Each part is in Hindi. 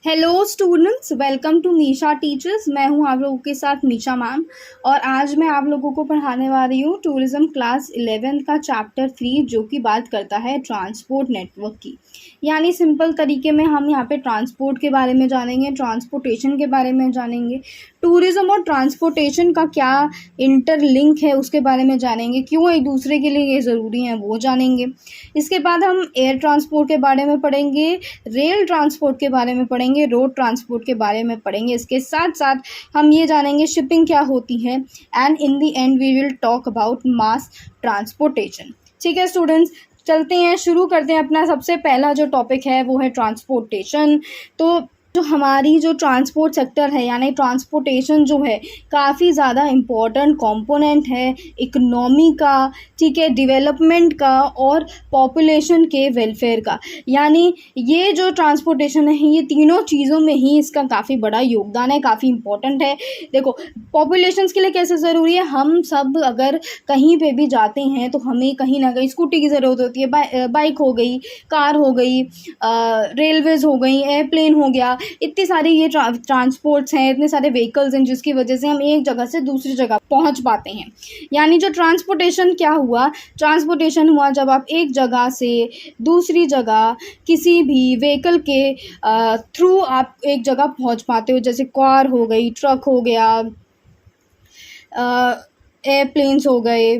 Hello students, welcome to Misha teachers. मैं हूं आप लोगों के साथ मीशा मैम और आज मैं आप लोगों को पढ़ाने वाली हूं टूरिज्म क्लास 11 का चैप्टर 3 जो कि बात करता है ट्रांसपोर्ट नेटवर्क की। यानी सिंपल तरीके में हम यहां पे ट्रांसपोर्ट के बारे में जानेंगे, ट्रांसपोर्टेशन के बारे में जानेंगे, टूरिज्म और ट्रांसपोर्टेशन का क्या इंटरलिंक है उसके बारे में जानेंगे, क्यों एक दूसरे के लिए ये ज़रूरी है वो जानेंगे। इसके बाद हम एयर ट्रांसपोर्ट के बारे में पढ़ेंगे, रेल ट्रांसपोर्ट के बारे में पढ़ेंगे, रोड ट्रांसपोर्ट के बारे में पढ़ेंगे। इसके साथ साथ हम ये जानेंगे शिपिंग क्या होती है and in the end we will talk about mass transportation. ठीक है स्टूडेंट्स, चलते हैं, शुरू करते हैं। अपना सबसे पहला जो टॉपिक है वो है ट्रांसपोर्टेशन। तो जो हमारी जो ट्रांसपोर्ट सेक्टर है यानी ट्रांसपोर्टेशन जो है काफ़ी ज़्यादा इम्पोर्टेंट कंपोनेंट है इकोनॉमी का, ठीक है, डेवलपमेंट का और पॉपुलेशन के वेलफेयर का। यानी ये जो ट्रांसपोर्टेशन है ये तीनों चीज़ों में ही इसका काफ़ी बड़ा योगदान है, काफ़ी इम्पोर्टेंट है। देखो पॉपुलेशंस के लिए कैसे ज़रूरी है, हम सब अगर कहीं पे भी जाते हैं तो हमें कहीं ना कहीं स्कूटी की ज़रूरत होती है, बाइक हो गई, कार हो गई, रेलवेज़ हो गई, एयरप्लेन हो गया, इतनी सारी ये ट्रांसपोर्ट्स हैं, इतने सारे व्हीकल्स हैं जिसकी वजह से हम एक जगह से दूसरी जगह पहुंच पाते हैं। यानी जो ट्रांसपोर्टेशन क्या हुआ, ट्रांसपोर्टेशन हुआ जब आप एक जगह से दूसरी जगह किसी भी व्हीकल के थ्रू आप एक जगह पहुंच पाते हो, जैसे कार हो गई, ट्रक हो गया, एयरप्लेन्स हो गए,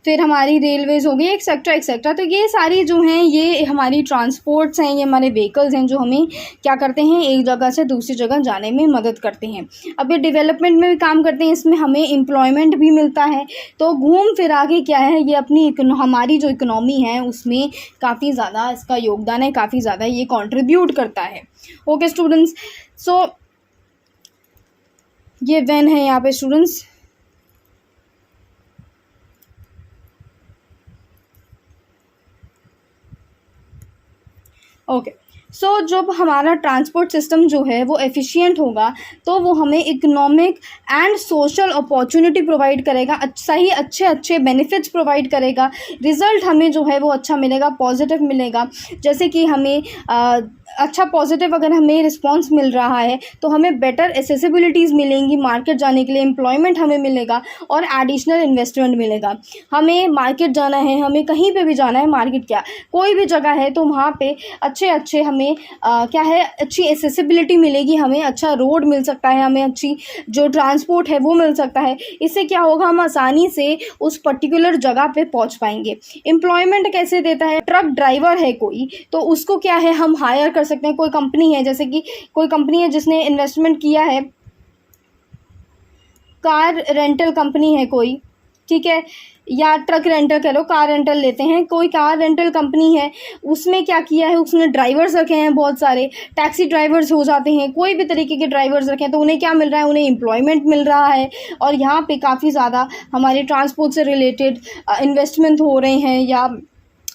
फिर हमारी रेलवेज़ हो गई, एक्सेट्रा एक्सेट्रा। तो ये सारी जो हैं ये हमारी ट्रांसपोर्ट्स हैं, ये हमारे व्हीकल्स हैं जो हमें क्या करते हैं, एक जगह से दूसरी जगह जाने में मदद करते हैं। अब ये डेवलपमेंट में भी काम करते हैं, इसमें हमें एम्प्लॉयमेंट भी मिलता है। तो घूम फिरा के क्या है, ये अपनी हमारी जो इकोनॉमी है उसमें काफ़ी ज़्यादा इसका योगदान है, काफ़ी ज़्यादा ये कॉन्ट्रीब्यूट करता है। ओके स्टूडेंट्स, सो ये वेन है यहाँ पे स्टूडेंट्स। ओके, सो जब हमारा ट्रांसपोर्ट सिस्टम जो है वो एफिशिएंट होगा तो वो हमें economic and social opportunity provide करेगा, सही अच्छे बेनिफिट्स प्रोवाइड करेगा, रिज़ल्ट हमें जो है वो अच्छा मिलेगा, पॉजिटिव मिलेगा। जैसे कि हमें अच्छा पॉजिटिव अगर हमें रिस्पांस मिल रहा है तो हमें बेटर एसेसिबिलिटीज़ मिलेंगी मार्केट जाने के लिए, एम्प्लॉयमेंट हमें मिलेगा और एडिशनल इन्वेस्टमेंट मिलेगा। हमें मार्केट जाना है, हमें कहीं पे भी जाना है, मार्केट क्या कोई भी जगह है तो वहाँ पे अच्छे हमें क्या है, अच्छी एसेसिबिलिटी मिलेगी, हमें अच्छा रोड मिल सकता है, हमें अच्छी जो ट्रांसपोर्ट है वो मिल सकता है। इससे क्या होगा, हम आसानी से उस पर्टिकुलर जगह पे पहुँच पाएंगे। एम्प्लॉयमेंट कैसे देता है, ट्रक ड्राइवर है कोई तो उसको क्या है हम हायर कर सकते हैं। कोई कंपनी है, जैसे कि कोई कंपनी है जिसने इन्वेस्टमेंट किया है, कार रेंटल कंपनी है कोई, ठीक है, या ट्रक रेंटल कह लो, कार रेंटल लेते हैं, कोई कार रेंटल कंपनी है, उसमें क्या किया है, उसने ड्राइवर्स रखे हैं, बहुत सारे टैक्सी ड्राइवर्स हो जाते हैं, कोई भी तरीके के ड्राइवर्स रखे हैं तो उन्हें क्या मिल रहा है, उन्हें एम्प्लॉयमेंट मिल रहा है और यहाँ पे काफ़ी ज़्यादा हमारे ट्रांसपोर्ट से रिलेटेड इन्वेस्टमेंट हो रहे हैं या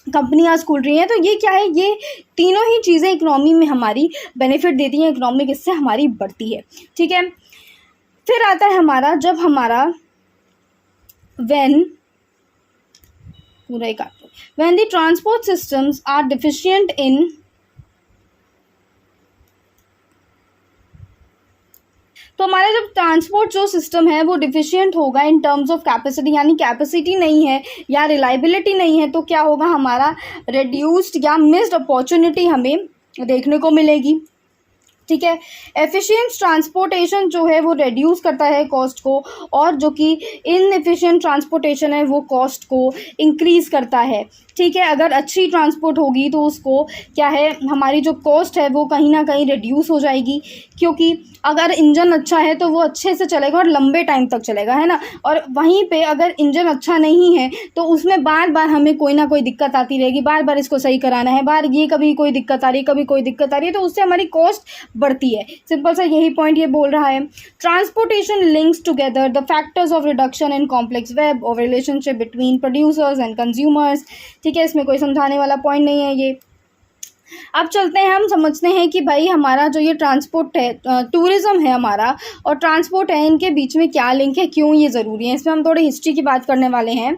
कंपनियाँ खुल रही हैं। तो ये क्या है, ये तीनों ही चीज़ें इकोनॉमी में हमारी बेनिफिट देती हैं, इकोनॉमिक इससे हमारी बढ़ती है। ठीक है, फिर आता है हमारा जब हमारा when the transport systems are deficient in तो हमारा जब ट्रांसपोर्ट जो सिस्टम है वो डिफिशिएंट होगा इन टर्म्स ऑफ कैपेसिटी, यानी कैपेसिटी नहीं है या रिलायबिलिटी नहीं है तो क्या होगा, हमारा रिड्यूस्ड या मिस्ड अपॉर्चुनिटी हमें देखने को मिलेगी। ठीक है, एफिशिएंट ट्रांसपोर्टेशन जो है वो रिड्यूस करता है कॉस्ट को और जो कि इनएफिशिएंट ट्रांसपोर्टेशन है वो कॉस्ट को इंक्रीज करता है। ठीक है, अगर अच्छी ट्रांसपोर्ट होगी तो उसको क्या है, हमारी जो कॉस्ट है वो कहीं ना कहीं रिड्यूस हो जाएगी, क्योंकि अगर इंजन अच्छा है तो वो अच्छे से चलेगा और लंबे टाइम तक चलेगा, है ना। और वहीं पे अगर इंजन अच्छा नहीं है तो उसमें बार बार हमें कोई ना कोई दिक्कत आती रहेगी, बार बार इसको सही कराना है, बार ये कभी कोई दिक्कत आ रही है, कभी कोई दिक्कत आ रही है, तो उससे हमारी कॉस्ट बढ़ती है। सिंपल सा यही पॉइंट ये बोल रहा है। Transportation links together the factors of reduction in complex web of relationship between producers and consumers. ठीक है, इसमें कोई समझाने वाला पॉइंट नहीं है ये। अब चलते हैं, हम समझते हैं कि भाई हमारा जो ये ट्रांसपोर्ट है, टूरिज़्म है हमारा और ट्रांसपोर्ट है, इनके बीच में क्या लिंक है, क्यों ये ज़रूरी है। इसमें हम थोड़ी हिस्ट्री की बात करने वाले हैं।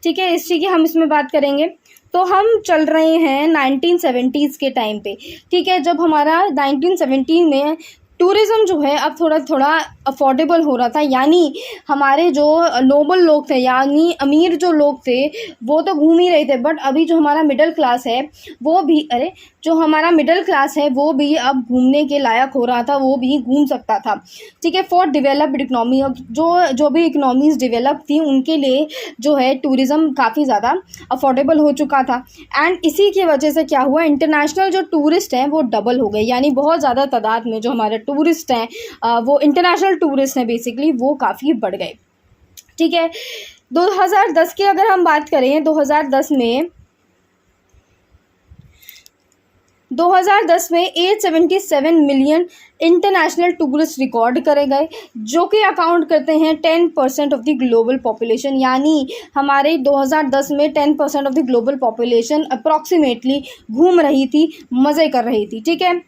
ठीक है, हिस्ट्री की हम इसमें बात करेंगे। तो हम चल रहे हैं 1970s के टाइम पे, ठीक है, जब हमारा 1970 में टूरिज़्म जो है अब थोड़ा थोड़ा अफोर्डेबल हो रहा था, यानी हमारे जो नोबल लोग थे, यानी अमीर जो लोग थे वो तो घूम ही रहे थे, बट अभी जो हमारा मिडिल क्लास है वो भी जो हमारा मिडिल क्लास है वो भी अब घूमने के लायक हो रहा था, वो भी घूम सकता था, ठीक है। फॉर डेवलप्ड इकनॉमी, अब जो भी इकनॉमीज़ डेवलप थी उनके लिए जो है टूरिज़्म काफ़ी ज़्यादा अफोर्डेबल हो चुका था। एंड इसी की वजह से क्या हुआ, इंटरनेशनल जो टूरिस्ट हैं वो डबल हो गए, यानी बहुत ज़्यादा तादाद में जो हमारे टूरिस्ट हैं वो इंटरनेशनल टूरिस्ट हैं बेसिकली, वो काफ़ी बढ़ गए, ठीक है। 2010 की अगर हम बात करें, 2010 में 877 मिलियन इंटरनेशनल टूरिस्ट रिकॉर्ड करे गए, जो कि अकाउंट करते हैं 10% ऑफ द ग्लोबल पॉपुलेशन, यानी हमारे 2010 में 10% of the global population approximately घूम रही थी, मज़े कर रही थी, ठीक है।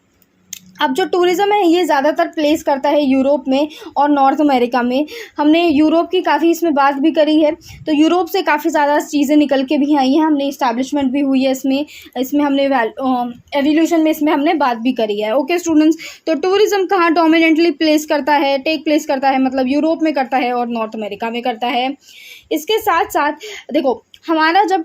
अब जो टूरिज़्म है ये ज़्यादातर प्लेस करता है यूरोप में और नॉर्थ अमेरिका में। हमने यूरोप की काफ़ी इसमें बात भी करी है, तो यूरोप से काफ़ी ज़्यादा चीज़ें निकल के भी आई हैं, हमने इस्टेब्लिशमेंट भी हुई है इसमें हमने एवोल्यूशन में इसमें हमने बात भी करी है। ओके स्टूडेंट्स, तो टूरिज़्म कहाँ डोमिनेंटली टेक प्लेस करता है, मतलब यूरोप में करता है और नॉर्थ अमेरिका में करता है। इसके साथ साथ देखो, हमारा जब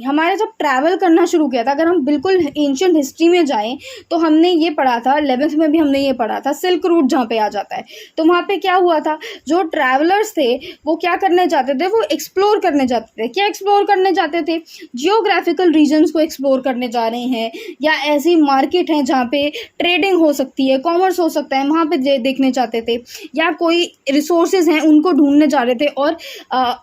हमारा जब ट्रैवल करना शुरू किया था, अगर हम बिल्कुल एंशिएंट हिस्ट्री में जाएं तो हमने ये पढ़ा था, 11th में भी हमने ये पढ़ा था, सिल्क रूट जहाँ पे आ जाता है। तो वहाँ पे क्या हुआ था, जो ट्रैवलर्स थे वो क्या करने जाते थे, वो एक्सप्लोर करने जाते थे। क्या एक्सप्लोर करने जाते थे, जियोग्राफिकल रीजन्स को एक्सप्लोर करने जा रहे हैं, या ऐसी मार्केट हैं जहाँ पे ट्रेडिंग हो सकती है, कॉमर्स हो सकता है, वहाँ पे देखने जाते थे, या कोई रिसोर्सेज हैं उनको ढूंढने जा रहे थे और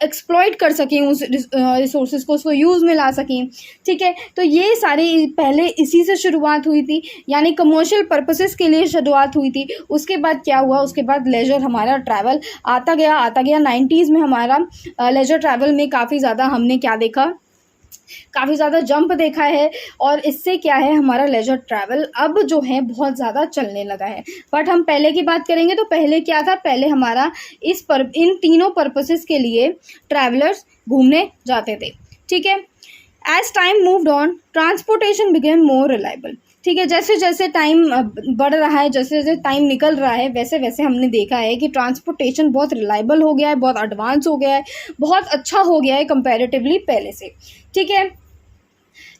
एक्सप्लॉइट कर सकें उस रिसोर्सेज को, उसको यूज़ में ला सकें, ठीक है। तो ये सारे पहले इसी से शुरुआत हुई थी, यानी कमर्शियल पर्पसेस के लिए शुरुआत हुई थी। उसके बाद क्या हुआ, उसके बाद लेजर हमारा ट्रैवल आता गया 90s में हमारा लेजर ट्रैवल में काफ़ी ज़्यादा हमने क्या देखा, काफ़ी ज़्यादा जंप देखा है, और इससे क्या है, हमारा लेजर ट्रैवल अब जो है बहुत ज़्यादा चलने लगा है। बट हम पहले की बात करेंगे तो पहले क्या था, पहले हमारा इन तीनों पर्पसेस के लिए ट्रैवलर्स घूमने जाते थे, ठीक है। As time moved on, transportation became more reliable, ठीक है। जैसे जैसे टाइम बढ़ रहा है, जैसे जैसे टाइम निकल रहा है, वैसे वैसे हमने देखा है कि ट्रांसपोर्टेशन बहुत रिलायबल हो गया है, बहुत एडवांस हो गया है, बहुत अच्छा हो गया है कंपैरेटिवली पहले से, ठीक है।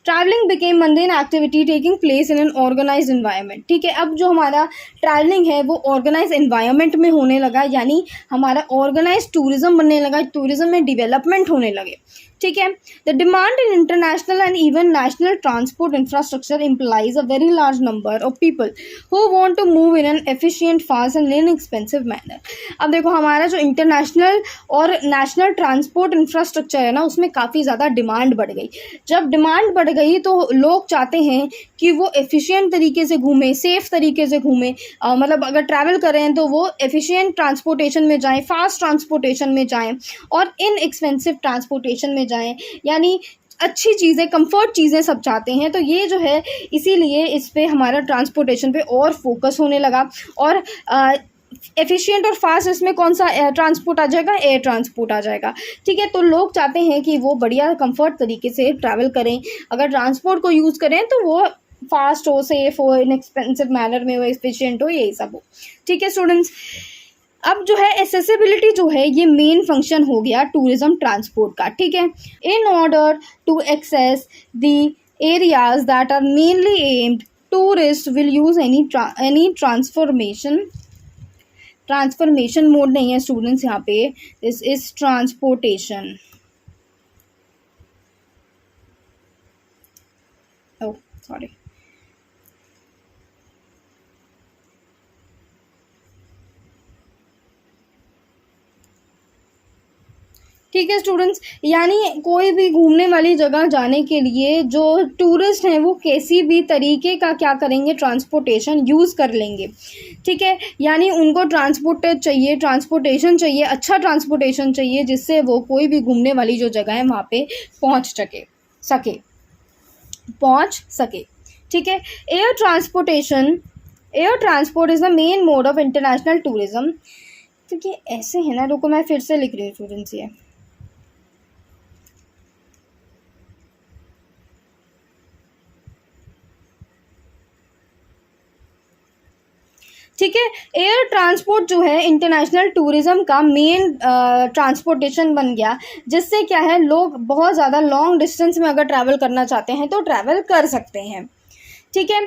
Travelling became mundane activity taking place in an organised environment, ठीक है। अब जो हमारा ट्रैवलिंग है वो ऑर्गेनाइज एनवायरनमेंट में होने लगा, यानी हमारा ऑर्गेनाइज टूरिज्म बनने लगा, टूरिज्म में डेवलपमेंट होने लगे, ठीक है। The demand in international and even national transport infrastructure employs a very large number of people who want to move in an efficient, fast and inexpensive manner. अब देखो, हमारा जो इंटरनेशनल और नेशनल ट्रांसपोर्ट इंफ्रास्ट्रक्चर है ना, उसमें काफ़ी ज़्यादा डिमांड बढ़ गई। जब डिमांड बढ़ गई तो लोग चाहते हैं कि वो एफिशिएंट तरीके से घूमें, सेफ़ तरीके से घूमें, मतलब अगर ट्रैवल कर रहे हैं तो वो एफिशिएंट ट्रांसपोर्टेशन में जाएं, फास्ट ट्रांसपोर्टेशन में जाएं और इनएक्सपेंसिव ट्रांसपोर्टेशन में जाएं, यानी अच्छी चीज़ें, कंफर्ट चीज़ें सब चाहते हैं। तो ये जो है, इसीलिए इस पे हमारा ट्रांसपोर्टेशन पे और फोकस होने लगा, और एफिशिएंट और फास्ट इसमें कौन सा ट्रांसपोर्ट आ जाएगा, एयर ट्रांसपोर्ट आ जाएगा, ठीक है। तो लोग चाहते हैं कि वो बढ़िया कंफर्ट तरीके से ट्रैवल करें, अगर ट्रांसपोर्ट को यूज़ करें तो वो फास्ट हो, सेफ हो, इनएक्सपेंसिव मैनर में हो, एफिशिएंट हो, यही सब हो, ठीक है स्टूडेंट्स। अब जो है एसेसिबिलिटी जो है ये मेन फंक्शन हो गया टूरिज्म ट्रांसपोर्ट का, ठीक है। In order to access the areas that are mainly aimed, tourist will use any transformation mode नहीं है स्टूडेंट्स यहाँ पे, this is transportation. Oh sorry, ठीक है स्टूडेंट्स, यानी कोई भी घूमने वाली जगह जाने के लिए जो टूरिस्ट हैं वो किसी भी तरीके का क्या करेंगे, ट्रांसपोर्टेशन यूज़ कर लेंगे, ठीक है। यानी उनको ट्रांसपोर्टेशन चाहिए, अच्छा ट्रांसपोर्टेशन चाहिए, जिससे वो कोई भी घूमने वाली जो जगह है वहाँ पे पहुँच सके, ठीक है। Air transport is the main mode of international tourism, क्योंकि ऐसे है ना, रुको मैं फिर से लिख रही हूँ स्टूडेंट्स, ये ठीक है। एयर ट्रांसपोर्ट जो है इंटरनेशनल टूरिज़्म का मेन ट्रांसपोर्टेशन बन गया, जिससे क्या है लोग बहुत ज़्यादा लॉन्ग डिस्टेंस में अगर ट्रैवल करना चाहते हैं तो ट्रैवल कर सकते हैं। ठीक है।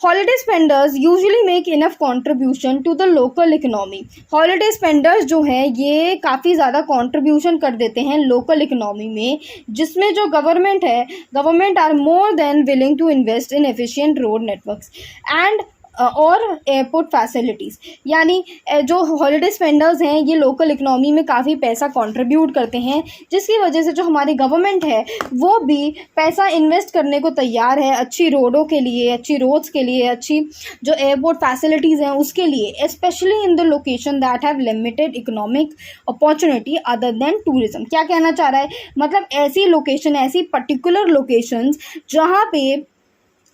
Holiday spenders usually make enough contribution to the local economy. Holiday spenders जो है ये काफ़ी ज़्यादा कंट्रीब्यूशन कर देते हैं लोकल इकोनॉमी में, जिसमें जो government are more than willing to invest in efficient road networks and और एयरपोर्ट फैसिलिटीज़। यानी जो हॉलीडे स्पेंडर्स हैं ये लोकल इकनॉमी में काफ़ी पैसा कंट्रीब्यूट करते हैं, जिसकी वजह से जो हमारी गवर्नमेंट है वो भी पैसा इन्वेस्ट करने को तैयार है अच्छी रोडों के लिए, अच्छी रोड्स के लिए, अच्छी जो एयरपोर्ट फैसिलिटीज़ हैं उसके लिए, specially in the location that have limited economic opportunity other than tourism. क्या कहना चाह रहा है, मतलब ऐसी लोकेशन, ऐसी पर्टिकुलर लोकेशंस जहाँ पे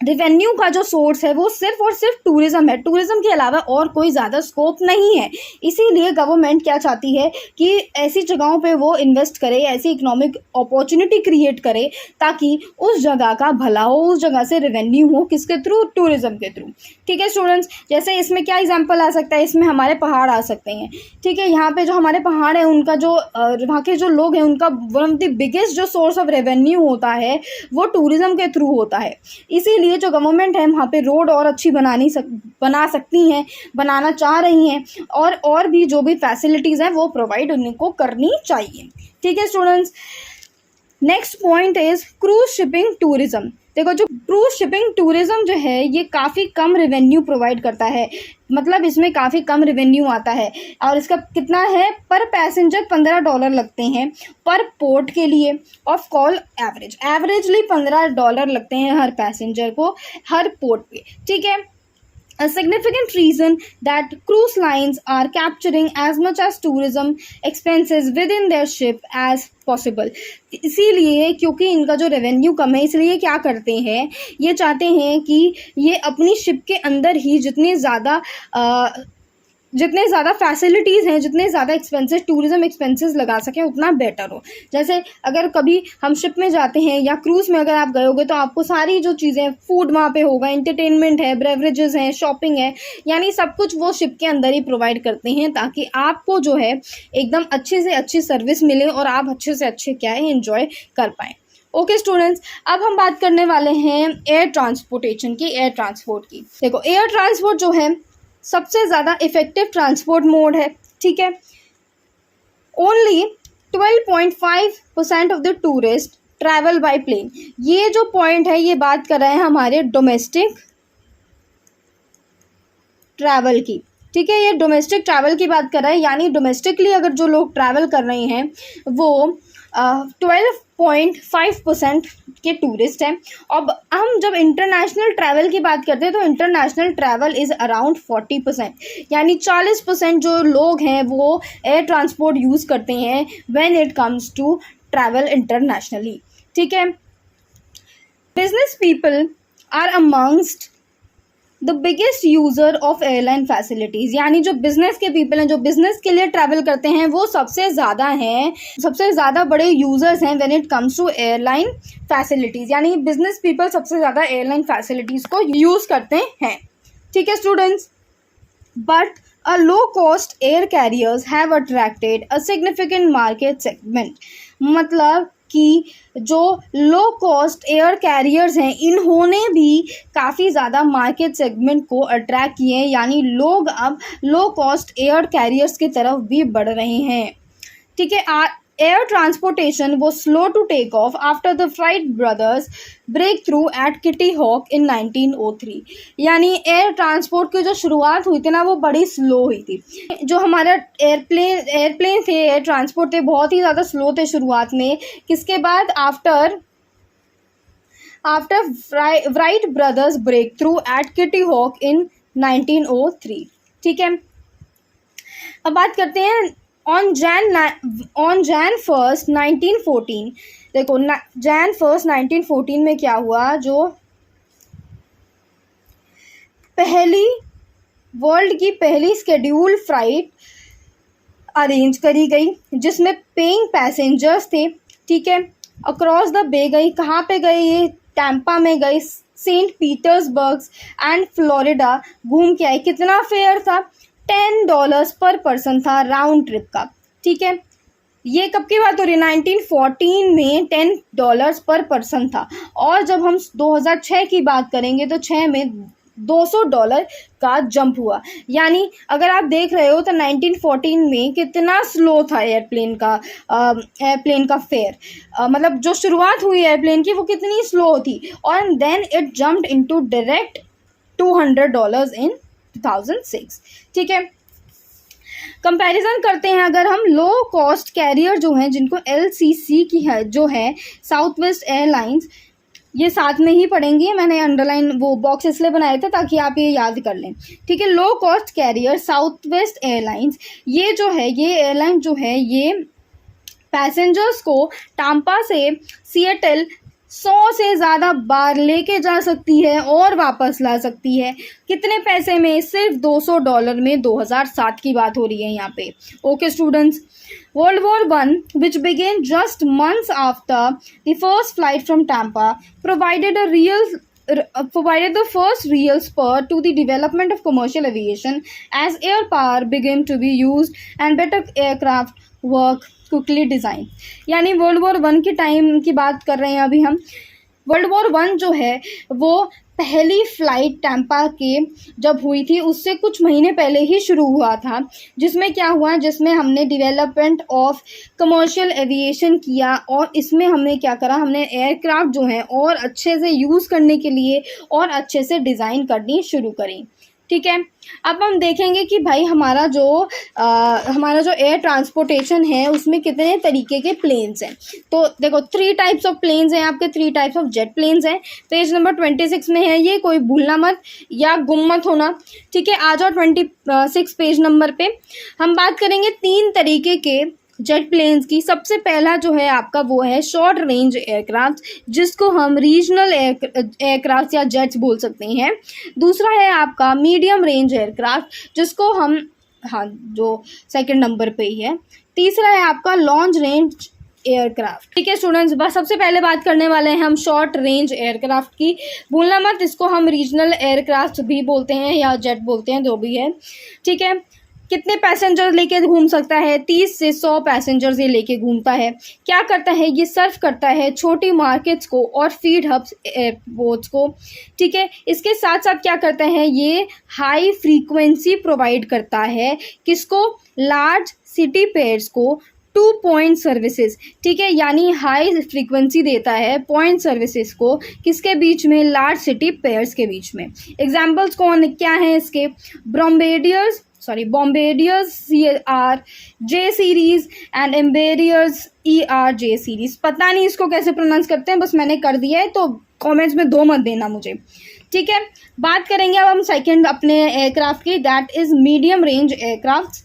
रेवेन्यू का जो सोर्स है वो सिर्फ और सिर्फ टूरिज़्म है, टूरिज़्म के अलावा और कोई ज़्यादा स्कोप नहीं है। इसीलिए गवर्नमेंट क्या चाहती है कि ऐसी जगहों पे वो इन्वेस्ट करे, ऐसी इकोनॉमिक अपॉर्चुनिटी क्रिएट करे ताकि उस जगह का भला हो, उस जगह से रेवेन्यू हो, किसके थ्रू, टूरिज़्म के थ्रू। ठीक है स्टूडेंट्स, जैसे इसमें क्या एग्जाम्पल आ सकता है, इसमें हमारे पहाड़ आ सकते हैं। ठीक है, यहाँ पे जो हमारे पहाड़ है उनका जो वहाँ के जो लोग हैं उनका वन ऑफ द बिगेस्ट जो सोर्स ऑफ रेवेन्यू होता है वो टूरिज़्म के थ्रू होता है। इसीलिए जो गवर्नमेंट है वहाँ पे रोड और अच्छी बना सकती हैं, बनाना चाह रही हैं, और भी जो भी फैसिलिटीज़ हैं वो प्रोवाइड उनको करनी चाहिए। ठीक है students, next point is cruise shipping tourism. देखो, जो क्रूज शिपिंग टूरिज़्म जो है ये काफ़ी कम रेवेन्यू प्रोवाइड करता है, मतलब इसमें काफ़ी कम रेवेन्यू आता है। और इसका कितना है, पर पैसेंजर $15 लगते हैं पर पोर्ट के लिए, ऑफ कॉल एवरेजली $15 लगते हैं हर पैसेंजर को हर पोर्ट पे। ठीक है, a significant reason that cruise lines are capturing as much as tourism expenses within their ship as possible। इसीलिए क्योंकि इनका जो रेवेन्यू कम है, इसलिए क्या करते हैं, ये चाहते हैं कि ये अपनी शिप के अंदर ही जितने ज़्यादा फैसिलिटीज़ हैं, जितने ज़्यादा एक्सपेंसेस, टूरिज़म एक्सपेंसेस लगा सकें उतना बेटर हो। जैसे अगर कभी हम शिप में जाते हैं या क्रूज़ में अगर आप गए होगे तो आपको सारी जो चीज़ें, फूड वहाँ पे होगा, एंटरटेनमेंट है, ब्रेवरेजेस हैं, शॉपिंग है, यानी सब कुछ वो शिप के अंदर ही प्रोवाइड करते हैं ताकि आपको जो है एकदम अच्छे से अच्छी सर्विस मिले और आप अच्छे से अच्छे क्या है एंजॉय कर पाएँ। ओके स्टूडेंट्स, अब हम बात करने वाले हैं एयर ट्रांसपोर्टेशन की, एयर ट्रांसपोर्ट की। देखो, एयर ट्रांसपोर्ट जो है सबसे ज़्यादा इफ़ेक्टिव ट्रांसपोर्ट मोड है। ठीक है, only 12.5% of the tourist travel by plane. ये जो पॉइंट है ये बात कर रहे हैं हमारे डोमेस्टिक ट्रैवल की। ठीक है, ये डोमेस्टिक ट्रैवल की बात कर रहा है, यानी डोमेस्टिकली अगर जो लोग ट्रैवल कर रहे हैं वो 12.5% के टूरिस्ट हैं। अब हम जब इंटरनेशनल ट्रैवल की बात करते हैं तो इंटरनेशनल ट्रैवल इज़ अराउंड 40%, यानी 40% जो लोग हैं वो एयर ट्रांसपोर्ट यूज़ करते हैं when it comes to travel internationally. ठीक है, business people are amongst the biggest user of airline facilities. यानी जो बिज़नेस के पीपल हैं, जो बिज़नेस के लिए ट्रैवल करते हैं वो सबसे ज़्यादा बड़े यूज़र्स हैं when it comes to airline facilities. यानी बिज़नेस पीपल सबसे ज़्यादा एयरलाइन फैसिलिटीज़ को यूज़ करते हैं। ठीक है students, but a low-cost air carriers have attracted a significant market segment। मतलब कि जो लो कॉस्ट एयर कैरियर्स हैं इन्होंने भी काफ़ी ज़्यादा मार्केट सेगमेंट को अट्रैक्ट किए हैं, यानी लोग अब लो कॉस्ट एयर कैरियर्स की तरफ भी बढ़ रहे हैं। ठीक है, एयर ट्रांसपोर्टेशन वो slow to take off after the Wright brothers breakthrough at Kitty Hawk in 1903। यानी एयर ट्रांसपोर्ट की जो शुरुआत हुई थी ना वो बड़ी स्लो हुई थी। जो हमारा एयरप्लेन थे, एयर ट्रांसपोर्ट थे, बहुत ही ज़्यादा स्लो थे शुरुआत में। किसके बाद, after Wright brothers breakthrough at Kitty Hawk in 1903। ठीक है, अब बात करते हैं ऑन Jan 1st 1914। देखो, Jan 1st 1914 में क्या हुआ, जो वर्ल्ड की पहली स्केड्यूल्ड फ्लाइट अरेंज करी गई जिसमें पेइंग पैसेंजर्स थे। ठीक है, अक्रॉस द बे गई। कहाँ पे गई ये, टैम्पा में गई, सेंट पीटर्सबर्ग एंड फ्लोरिडा घूम के आए। कितना फेयर था? $10 पर पर्सन था राउंड ट्रिप का। ठीक है, ये कब की बात हो रही है? 1914 में $10 पर पर्सन था। और जब हम 2006 की बात करेंगे तो 6 में $200 का जंप हुआ। यानी अगर आप देख रहे हो तो 1914 में कितना स्लो था एयरप्लेन का फेयर, मतलब जो शुरुआत हुई एयरप्लेन की वो कितनी स्लो थी। और then it jumped into direct $200 in 2006। ठीक है, कंपैरिजन करते हैं अगर हम लो कॉस्ट कैरियर जो हैं जिनको LCC की है जो है साउथ वेस्ट एयरलाइंस, ये साथ में ही पढ़ेंगे। मैंने अंडरलाइन वो बॉक्स इसलिए बनाए थे ताकि आप ये याद कर लें। ठीक है, low cost carrier Southwest Airlines, ये जो है ये एयरलाइन जो है ये पैसेंजर्स को टाम्पा से सिएटल 100 से ज़्यादा बार लेके जा सकती है और वापस ला सकती है। कितने पैसे में? सिर्फ $200 में। 2007 की बात हो रही है यहाँ पे। Okay students, World War I, which began just months after the first flight from Tampa, provided the first real spur to the development of commercial aviation as air power began to be used and better aircraft work quickly design. यानी वर्ल्ड वॉर 1 के टाइम की बात कर रहे हैं अभी हम। वर्ल्ड वॉर 1 जो है वो पहली फ़्लाइट टैम्पा के जब हुई थी उससे कुछ महीने पहले ही शुरू हुआ था, जिसमें क्या हुआ, जिसमें हमने डेवलपमेंट ऑफ कमर्शियल एविएशन किया। और इसमें हमने क्या करा, हमने एयरक्राफ्ट जो है और अच्छे से यूज़ करने के लिए और अच्छे से डिज़ाइन करनी शुरू करी। ठीक है, अब हम देखेंगे कि भाई हमारा जो एयर ट्रांसपोर्टेशन है उसमें कितने तरीके के प्लेन्स हैं। तो देखो 3 टाइप्स ऑफ प्लेन्स हैं आपके, 3 टाइप्स ऑफ जेट प्लेन्स हैं। पेज नंबर 26 में है ये, कोई भूलना मत या गुम मत होना। ठीक है, आ जाओ 26 पेज नंबर पे। हम बात करेंगे 3 तरीके के जेट प्लेन्स की। सबसे पहला जो है आपका वो है शॉर्ट रेंज एयरक्राफ्ट, जिसको हम रीजनल एयरक्राफ्ट या जेट्स बोल सकते हैं। दूसरा है आपका मीडियम रेंज एयरक्राफ्ट, जिसको हम जो सेकंड नंबर पे ही है। तीसरा है आपका लॉन्ग रेंज एयरक्राफ्ट। ठीक है स्टूडेंट्स, बस सबसे पहले बात करने वाले हैं हम शॉर्ट रेंज एयरक्राफ्ट की। भूलना मत, इसको हम रीजनल एयरक्राफ्ट भी बोलते हैं या जेट बोलते हैं, जो भी है। ठीक है, कितने पैसेंजर लेके घूम सकता है? 30 से 100 पैसेंजर्स ये लेके घूमता है। क्या करता है? ये सर्व करता है छोटी मार्केट्स को और फीड हब्स एयरपोर्ट्स को। ठीक है, इसके साथ साथ क्या करता है? ये हाई फ्रीक्वेंसी प्रोवाइड करता है किसको? लार्ज सिटी पेयर्स को 2 पॉइंट सर्विसेज। ठीक है, यानी हाई फ्रीक्वेंसी देता है पॉइंट सर्विसेज को किसके बीच में? लार्ज सिटी पेयर्स के बीच में। एग्जाम्पल्स कौन क्या हैं इसके? Bombardiers CR J series and Embraers ERJ series. पता नहीं इसको कैसे प्रोनाउंस करते हैं, बस मैंने कर दिया है, तो कमेंट्स में 2 मत देना मुझे। ठीक है, बात करेंगे अब हम सेकंड अपने एयरक्राफ्ट की, that is medium range aircraft.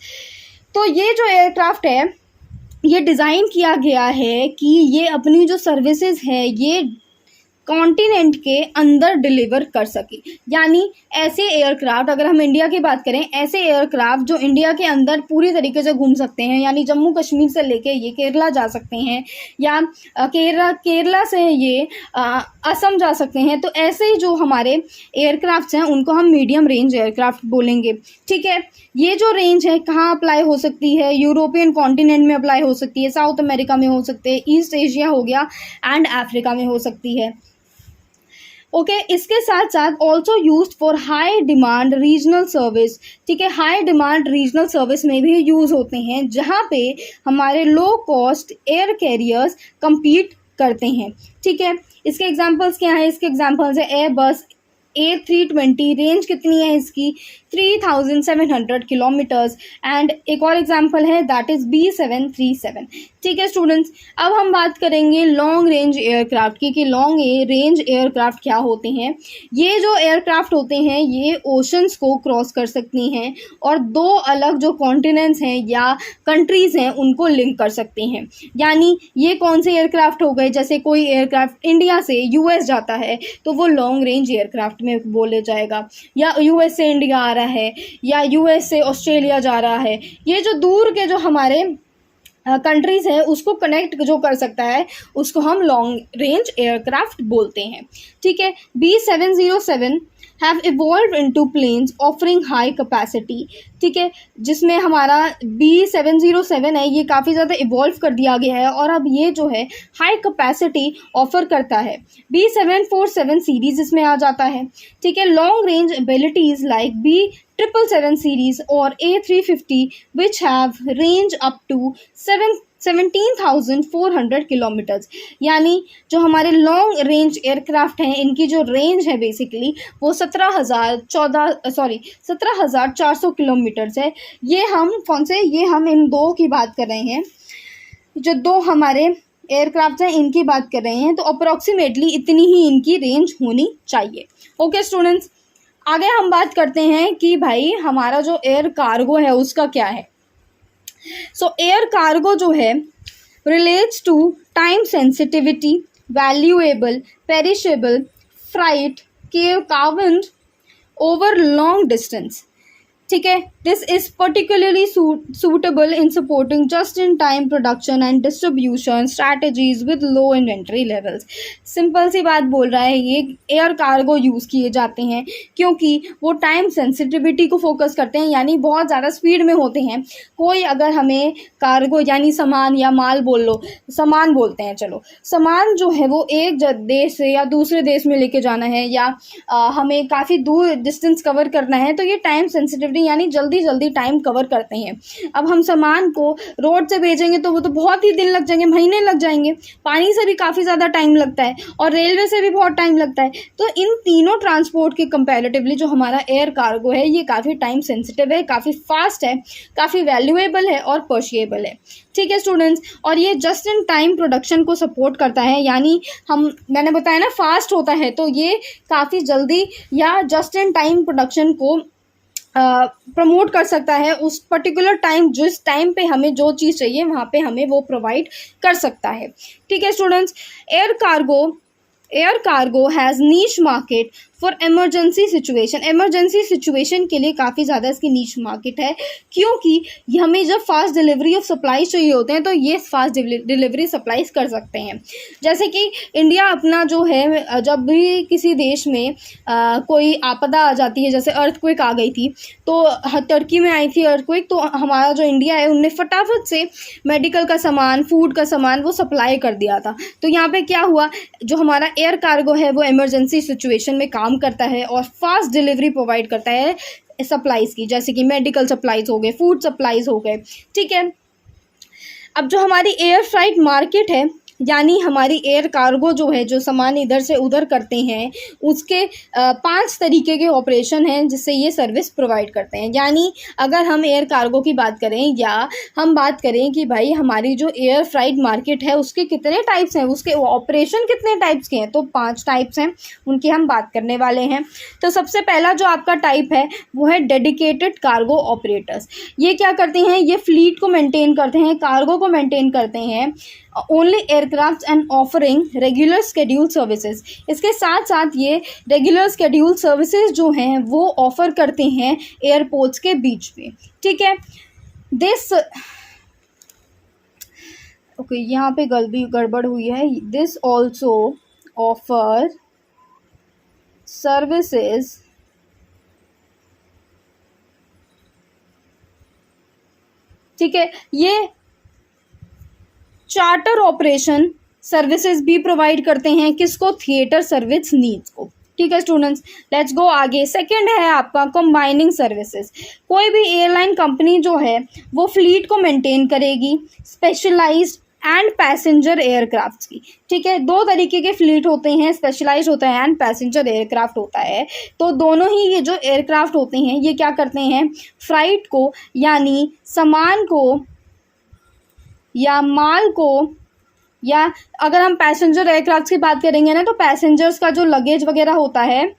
तो ये जो एयरक्राफ्ट है ये डिज़ाइन किया गया है कि ये अपनी जो सर्विसेज है ये कॉन्टिनेंट के अंदर डिलीवर कर सके। यानी ऐसे एयरक्राफ्ट, अगर हम इंडिया की बात करें, ऐसे एयरक्राफ्ट जो इंडिया के अंदर पूरी तरीके से घूम सकते हैं, यानी जम्मू कश्मीर से लेके ये केरला जा सकते हैं या केरला से ये असम जा सकते हैं। तो ऐसे ही जो हमारे एयरक्राफ्ट हैं उनको हम मीडियम रेंज एयरक्राफ्ट बोलेंगे। ठीक है, ये जो रेंज है कहाँ अप्लाई हो सकती है? यूरोपियन कॉन्टिनेंट में अप्लाई हो सकती है, साउथ अमेरिका में हो सकते हैं, ईस्ट एशिया हो गया एंड अफ्रीका में हो सकती है। ओके, इसके साथ साथ also use for high demand regional service. ठीक है, हाई डिमांड रीजनल सर्विस में भी यूज़ होते हैं, जहाँ पे हमारे low cost air carriers compete करते हैं। ठीक है, इसके एग्जांपल्स क्या हैं? इसके एग्जांपल्स है एयरबस A320, रेंज कितनी है इसकी? 3700 किलोमीटर्स। एंड एक और एग्जांपल है दैट इज़ B737। ठीक है स्टूडेंट्स, अब हम बात करेंगे लॉन्ग रेंज एयरक्राफ्ट की कि लॉन्ग रेंज एयरक्राफ्ट क्या होते हैं। ये जो एयरक्राफ्ट होते हैं ये ओशंस को क्रॉस कर सकती हैं और 2 अलग जो कॉन्टिनेंट्स हैं या कंट्रीज़ हैं उनको लिंक कर सकते हैं। यानी ये कौन से एयरक्राफ्ट हो गए? जैसे कोई एयरक्राफ्ट इंडिया से US जाता है तो वो लॉन्ग रेंज एयरक्राफ्ट में बोले जाएगा, या US से इंडिया आ रहा है या US से ऑस्ट्रेलिया जा रहा है। ये जो दूर के जो हमारे कंट्रीज़ है उसको कनेक्ट जो कर सकता है उसको हम लॉन्ग रेंज एयरक्राफ्ट बोलते हैं। ठीक है, B707 have evolve into planes offering high capacity. ठीक है, जिसमें हमारा B707 है ये काफ़ी ज़्यादा इवॉल्व कर दिया गया है और अब ये जो है हाई कैपेसिटी ऑफर करता है। B747 सीरीज इसमें आ जाता है। ठीक है, long range abilities like B777 series और A350 which have range up to 17,400 kilometres. यानी जो हमारे लॉन्ग रेंज एयरक्राफ्ट हैं इनकी जो रेंज है बेसिकली वो 17,400 किलोमीटर्स है। ये हम कौन से, ये हम इन दो की बात कर रहे हैं, जो दो हमारे एयरक्राफ्ट हैं इनकी बात कर रहे हैं। तो अप्रॉक्सीमेटली इतनी ही इनकी रेंज होनी चाहिए। ओके स्टूडेंट्स, आगे हम बात करते हैं कि भाई हमारा जो एयर कार्गो है उसका क्या है। सो एयर कार्गो जो है relates to time sensitivity, valuable, perishable freight cargo over long distance. ठीक है, this is particularly suitable in supporting just in time production and distribution strategies with low inventory levels. Simple सी बात बोल रहा है, ये एयर कार्गो यूज़ किए जाते हैं क्योंकि वो टाइम सेंसिटिविटी को फोकस करते हैं, यानी बहुत ज़्यादा स्पीड में होते हैं। कोई अगर हमें कार्गो यानी सामान या माल बोल लो, सामान बोलते हैं, चलो सामान जो है वो एक देश से या दूसरे देश में लेके जाना है या हमें काफ़ी दूर डिस्टेंस कवर करना है, तो ये टाइम सेंसिटिविटी यानी जल्दी जल्दी टाइम कवर करते हैं। अब हम सामान को रोड से भेजेंगे तो वो तो बहुत ही दिन लग जाएंगे, महीने लग जाएंगे। पानी से भी काफ़ी ज़्यादा टाइम लगता है और रेलवे से भी बहुत टाइम लगता है। तो इन तीनों ट्रांसपोर्ट के कंपैरेटिवली जो हमारा एयर कार्गो है ये काफ़ी टाइम सेंसिटिव है, काफ़ी फास्ट है, काफ़ी वैल्यूएबल है और पर्शिएबल है। ठीक है स्टूडेंट्स, और ये जस्ट इन टाइम प्रोडक्शन को सपोर्ट करता है, यानी मैंने बताया ना फास्ट होता है, तो ये काफ़ी जल्दी या जस्ट इन टाइम प्रोडक्शन को प्रमोट कर सकता है। उस पर्टिकुलर टाइम, जिस टाइम पे हमें जो चीज़ चाहिए वहाँ पे हमें वो प्रोवाइड कर सकता है। ठीक है students, air cargo has niche market for emergency situation. Emergency situation के लिए काफ़ी ज़्यादा इसकी नीश मार्केट है, क्योंकि हमें जब फास्ट डिलीवरी ऑफ सप्लाई चाहिए होते हैं तो ये फास्ट डिलीवरी सप्लाईज कर सकते हैं। जैसे कि इंडिया अपना जो है, जब भी किसी देश में कोई आपदा आ जाती है, जैसे अर्थक्वेक आ गई थी, तो टर्की में आई थी अर्थक्वेक, तो हमारा जो इंडिया है उनने फटाफट से मेडिकल का सामान, फूड का सामान वो सप्लाई कर दिया था। तो यहाँ पे क्या हुआ, जो हमारा एयर कार्गो है वो इमरजेंसी सिचुएशन में काम करता है और फास्ट डिलीवरी प्रोवाइड करता है सप्लाईज की, जैसे कि मेडिकल सप्लाईज हो गए, फूड सप्लाईज हो गए। ठीक है, अब जो हमारी एयर फ्राइट मार्केट है, यानी हमारी एयर कार्गो जो है, जो सामान इधर से उधर करते हैं, उसके 5 तरीके के ऑपरेशन हैं जिससे ये सर्विस प्रोवाइड करते हैं। यानी अगर हम एयर कार्गो की बात करें या हम बात करें कि भाई हमारी जो एयर फ्राइट मार्केट है उसके कितने टाइप्स हैं, उसके ऑपरेशन कितने टाइप्स के हैं, तो 5 टाइप्स हैं, उनकी हम बात करने वाले हैं। तो सबसे पहला जो आपका टाइप है वो है डेडिकेटेड कार्गो ऑपरेटर्स। ये क्या करते हैं, ये फ्लीट को मेंटेन करते हैं, कार्गो को मेंटेन करते हैं, only aircraft and offering regular schedule services. इसके साथ साथ ये रेगुलर स्केड्यूल सर्विसेज जो हैं वो ऑफर करते हैं एयरपोर्ट्स के बीच में। ठीक है, यहाँ पे गड़बड़ हुई है। दिस ऑल्सो ऑफर सर्विसेज ठीक है, ये चार्टर ऑपरेशन सर्विसेज भी प्रोवाइड करते हैं, किसको, थिएटर सर्विस नीड्स को। ठीक है स्टूडेंट्स, लेट्स गो आगे। सेकंड है आपका कंबाइनिंग सर्विसेज। कोई भी एयरलाइन कंपनी जो है वो फ्लीट को मेंटेन करेगी स्पेशलाइज्ड एंड पैसेंजर एयरक्राफ्ट की। ठीक है, 2 तरीके के फ्लीट होते हैं, स्पेशलाइज्ड होता है एंड पैसेंजर एयरक्राफ्ट होता है। तो दोनों ही ये जो एयरक्राफ्ट होते हैं ये क्या करते हैं, फ्राइट को यानी सामान को या माल को, या अगर हम पैसेंजर एयरक्राफ्ट की बात करेंगे ना, तो पैसेंजर्स का जो लगेज वगैरह होता है,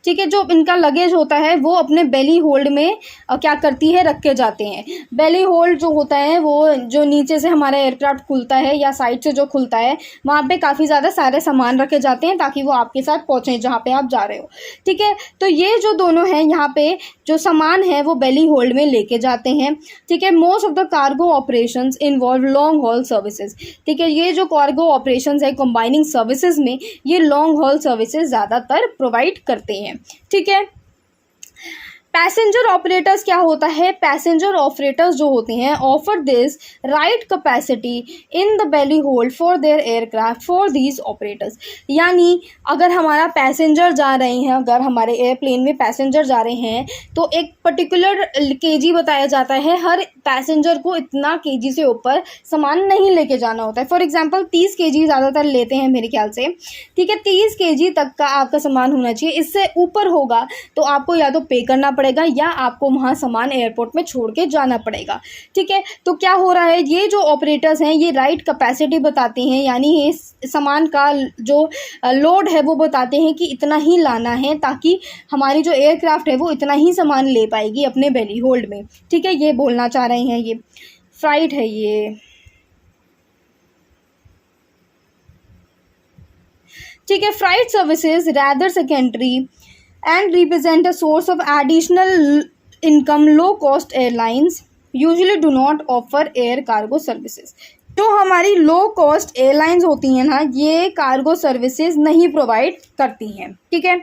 ठीक है, जो इनका लगेज होता है वो अपने बेली होल्ड में क्या करती है, रख के जाते हैं। बेली होल्ड जो होता है वो जो नीचे से हमारा एयरक्राफ्ट खुलता है या साइड से जो खुलता है, वहाँ पे काफ़ी ज़्यादा सारे सामान रखे जाते हैं ताकि वो आपके साथ पहुँचे जहाँ पे आप जा रहे हो। ठीक है, तो ये जो दोनों हैं यहाँ पे जो सामान है वो बेली होल्ड में लेके जाते हैं। ठीक है, most of the cargo operations involve long haul services. ठीक है, ये जो कार्गो ऑपरेशंस है कंबाइनिंग सर्विसेज में ये लॉन्ग हॉल सर्विसेज ज़्यादातर प्रोवाइड करते हैं। ठीक है, पैसेंजर ऑपरेटर्स क्या होता है, पैसेंजर ऑपरेटर्स जो होते हैं offer this right capacity in the belly hold for their aircraft for these operators. यानी अगर हमारा पैसेंजर जा रहे हैं, अगर हमारे एयरप्लेन में पैसेंजर जा रहे हैं तो एक पर्टिकुलर केजी बताया जाता है, हर पैसेंजर को इतना केजी से ऊपर सामान नहीं लेके जाना होता है। फॉर एग्जांपल 30 केजी ज़्यादातर लेते हैं मेरे ख्याल से। ठीक है, 30 केजी तक का आपका सामान होना चाहिए, इससे ऊपर होगा तो आपको या तो पे करना पड़ेगा या आपको वहाँ सामान एयरपोर्ट में छोड़ के जाना पड़ेगा। ठीक है, तो क्या हो रहा है, ये जो ऑपरेटर्स हैं ये राइट कैपेसिटी बताते हैं, यानी ये सामान का जो लोड है वो बताते हैं कि इतना ही लाना है ताकि हमारी जो एयरक्राफ्ट है वो इतना ही सामान ले पाएगी अपने बेली होल्ड में। ठीक है, ये बोलना चाह रहे हैं, ये फ्राइट है ये। ठीक है, freight services rather secondary and represent a source of additional income. Low cost airlines usually do not offer air cargo services. जो हमारी लो कॉस्ट एयरलाइंस होती हैं ना, ये कार्गो सर्विसेज नहीं प्रोवाइड करती हैं। ठीक है,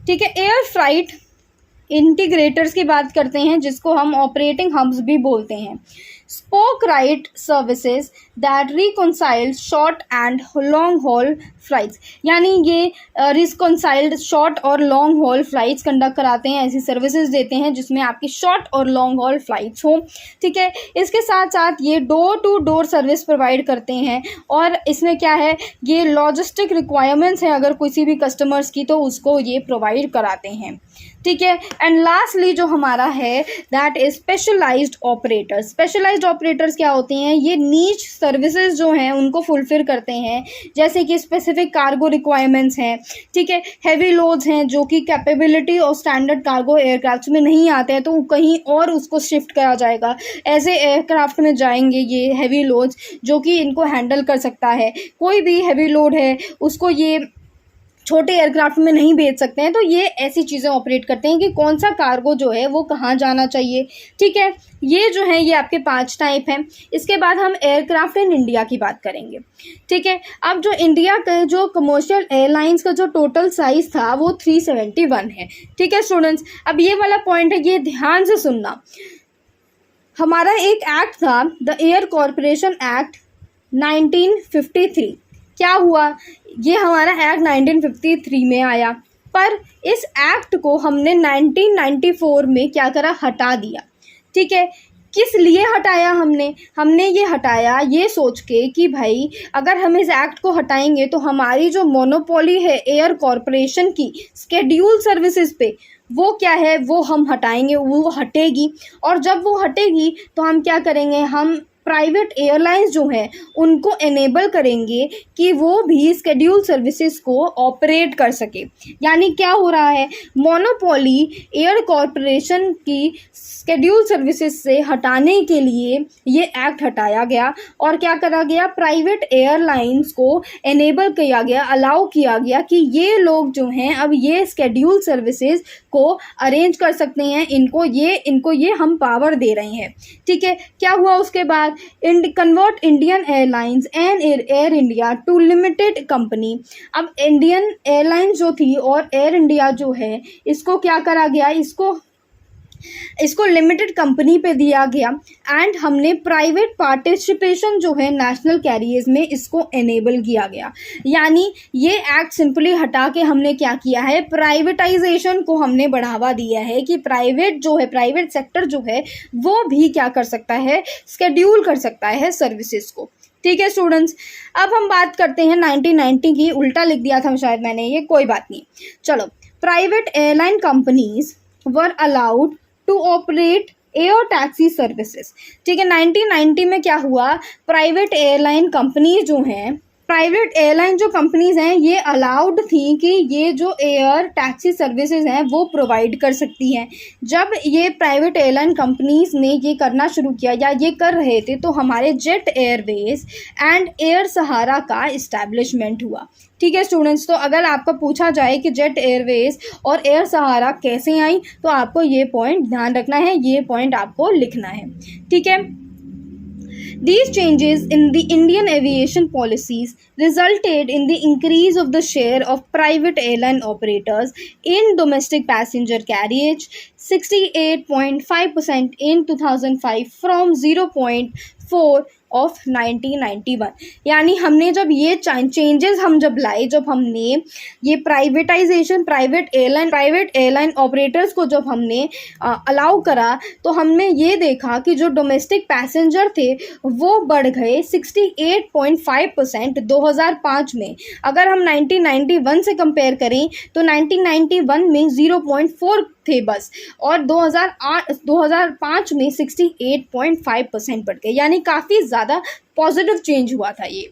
ठीक है, एयर फ्राइट इंटीग्रेटर्स की बात करते हैं जिसको हम ऑपरेटिंग हब्स भी बोलते हैं। Spoke right services that reconciled short and long haul flights, यानी ये रिकॉन्साइल्ड शॉर्ट और लॉन्ग हॉल फ्लाइट्स कंडक्ट कराते हैं, ऐसी सर्विसेज देते हैं जिसमें आपकी शॉर्ट और लॉन्ग हॉल फ्लाइट्स हो। ठीक है, इसके साथ साथ ये door to door service provide करते हैं और इसमें क्या है, ये लॉजिस्टिक रिक्वायरमेंट्स हैं अगर किसी भी कस्टमर्स की तो उसको ये प्रोवाइड कराते हैं। ठीक है, एंड लास्टली जो हमारा है that is specialised operators. Specialised operators क्या होते हैं, ये नीच सर्विसेज जो हैं उनको फुलफिल करते हैं, जैसे कि स्पेसिफिक कार्गो रिक्वायरमेंट्स हैं। ठीक है, हैवी लोड्स हैं जो कि कैपेबिलिटी और स्टैंडर्ड कार्गो एयरक्राफ्ट में नहीं आते हैं तो कहीं और उसको शिफ्ट करा जाएगा, ऐसे एयरक्राफ्ट में जाएंगे ये हैवी लोड्स जो कि इनको हैंडल कर सकता है। कोई भी हैवी लोड है उसको ये छोटे एयरक्राफ्ट में नहीं भेज सकते हैं, तो ये ऐसी चीज़ें ऑपरेट करते हैं कि कौन सा कार्गो जो है वो कहाँ जाना चाहिए। ठीक है, ये जो है ये आपके 5 टाइप हैं। इसके बाद हम एयरक्राफ्ट इन इंडिया की बात करेंगे। ठीक है, अब जो इंडिया का जो कमर्शियल एयरलाइंस का जो टोटल साइज़ था वो 371 है। ठीक है स्टूडेंट्स, अब ये वाला पॉइंट है, ये ध्यान से सुनना। हमारा एक एक्ट था द एयर कॉरपोरेशन एक्ट 1953। क्या हुआ, ये हमारा एक्ट 1953 में आया, पर इस एक्ट को हमने 1994 में क्या करा, हटा दिया। ठीक है, किस लिए हटाया हमने ये हटाया ये सोच के कि भाई अगर हम इस एक्ट को हटाएंगे तो हमारी जो मोनोपोली है एयर कॉरपोरेशन की स्केड्यूल सर्विसेज पे, वो क्या है वो हम हटाएंगे, वो हटेगी। और जब वो हटेगी तो हम क्या करेंगे, हम प्राइवेट एयरलाइंस जो हैं उनको एनेबल करेंगे कि वो भी स्केड्यूल सर्विसेज को ऑपरेट कर सके। यानी क्या हो रहा है, मोनोपोली एयर कॉरपोरेशन की स्केड्यूल सर्विसेज से हटाने के लिए ये एक्ट हटाया गया और क्या करा गया, प्राइवेट एयरलाइंस को एनेबल किया गया, अलाउ किया गया कि ये लोग जो हैं अब ये स्केड्यूल सर्विसेज को अरेंज कर सकते हैं, इनको ये हम पावर दे रहे हैं। ठीक है, क्या हुआ उसके बाद, convert Indian Airlines and Air India to limited company. अब इंडियन एयरलाइंस जो थी और एयर इंडिया जो है इसको क्या करा गया, इसको लिमिटेड कंपनी पे दिया गया एंड हमने प्राइवेट पार्टिसिपेशन जो है नेशनल कैरियर्स में इसको एनेबल किया गया। यानी ये एक्ट सिंपली हटा के हमने क्या किया है, प्राइवेटाइजेशन को हमने बढ़ावा दिया है कि प्राइवेट सेक्टर जो है वो भी क्या कर सकता है, स्केड्यूल कर सकता है सर्विसेज को। ठीक है स्टूडेंट्स, अब हम बात करते हैं 1990 की। उल्टा लिख दिया था शायद मैंने, ये कोई बात नहीं। चलो, private airline companies were allowed to operate air taxi services. ठीक है, 1990 में क्या हुआ, प्राइवेट एयरलाइन कंपनी जो हैं, प्राइवेट एयरलाइन जो कंपनीज हैं ये अलाउड थी कि ये जो एयर टैक्सी सर्विसेज हैं वो प्रोवाइड कर सकती हैं। जब ये प्राइवेट एयरलाइन कंपनीज ने ये करना शुरू किया या ये कर रहे थे तो हमारे जेट एयरवेज एंड एयर सहारा का इस्टेब्लिशमेंट हुआ। ठीक है स्टूडेंट्स, तो अगर आपको पूछा जाए कि जेट एयरवेज और एयर सहारा कैसे आई तो आपको ये पॉइंट ध्यान रखना है, ये पॉइंट आपको लिखना है। ठीक है, these changes in the Indian aviation policies resulted in the increase of the share of private airline operators in domestic passenger carriage 68.5% in 2005 from 0.4 of 1991। यानी हमने जब ये चेंजेस हम जब लाए, जब हमने ये प्राइवेटाइजेशन, प्राइवेट एयरलाइन ऑपरेटर्स को जब हमने अलाउ करा तो हमने ये देखा कि जो डोमेस्टिक पैसेंजर थे वो बढ़ गए 68.5% 2005 में। अगर हम 1991 से कंपेयर करें तो 1991 में 0.4 थे बस, और 2005 में 68.5% बढ़ गए, यानी काफ़ी ज़्यादा पॉजिटिव चेंज हुआ था ये।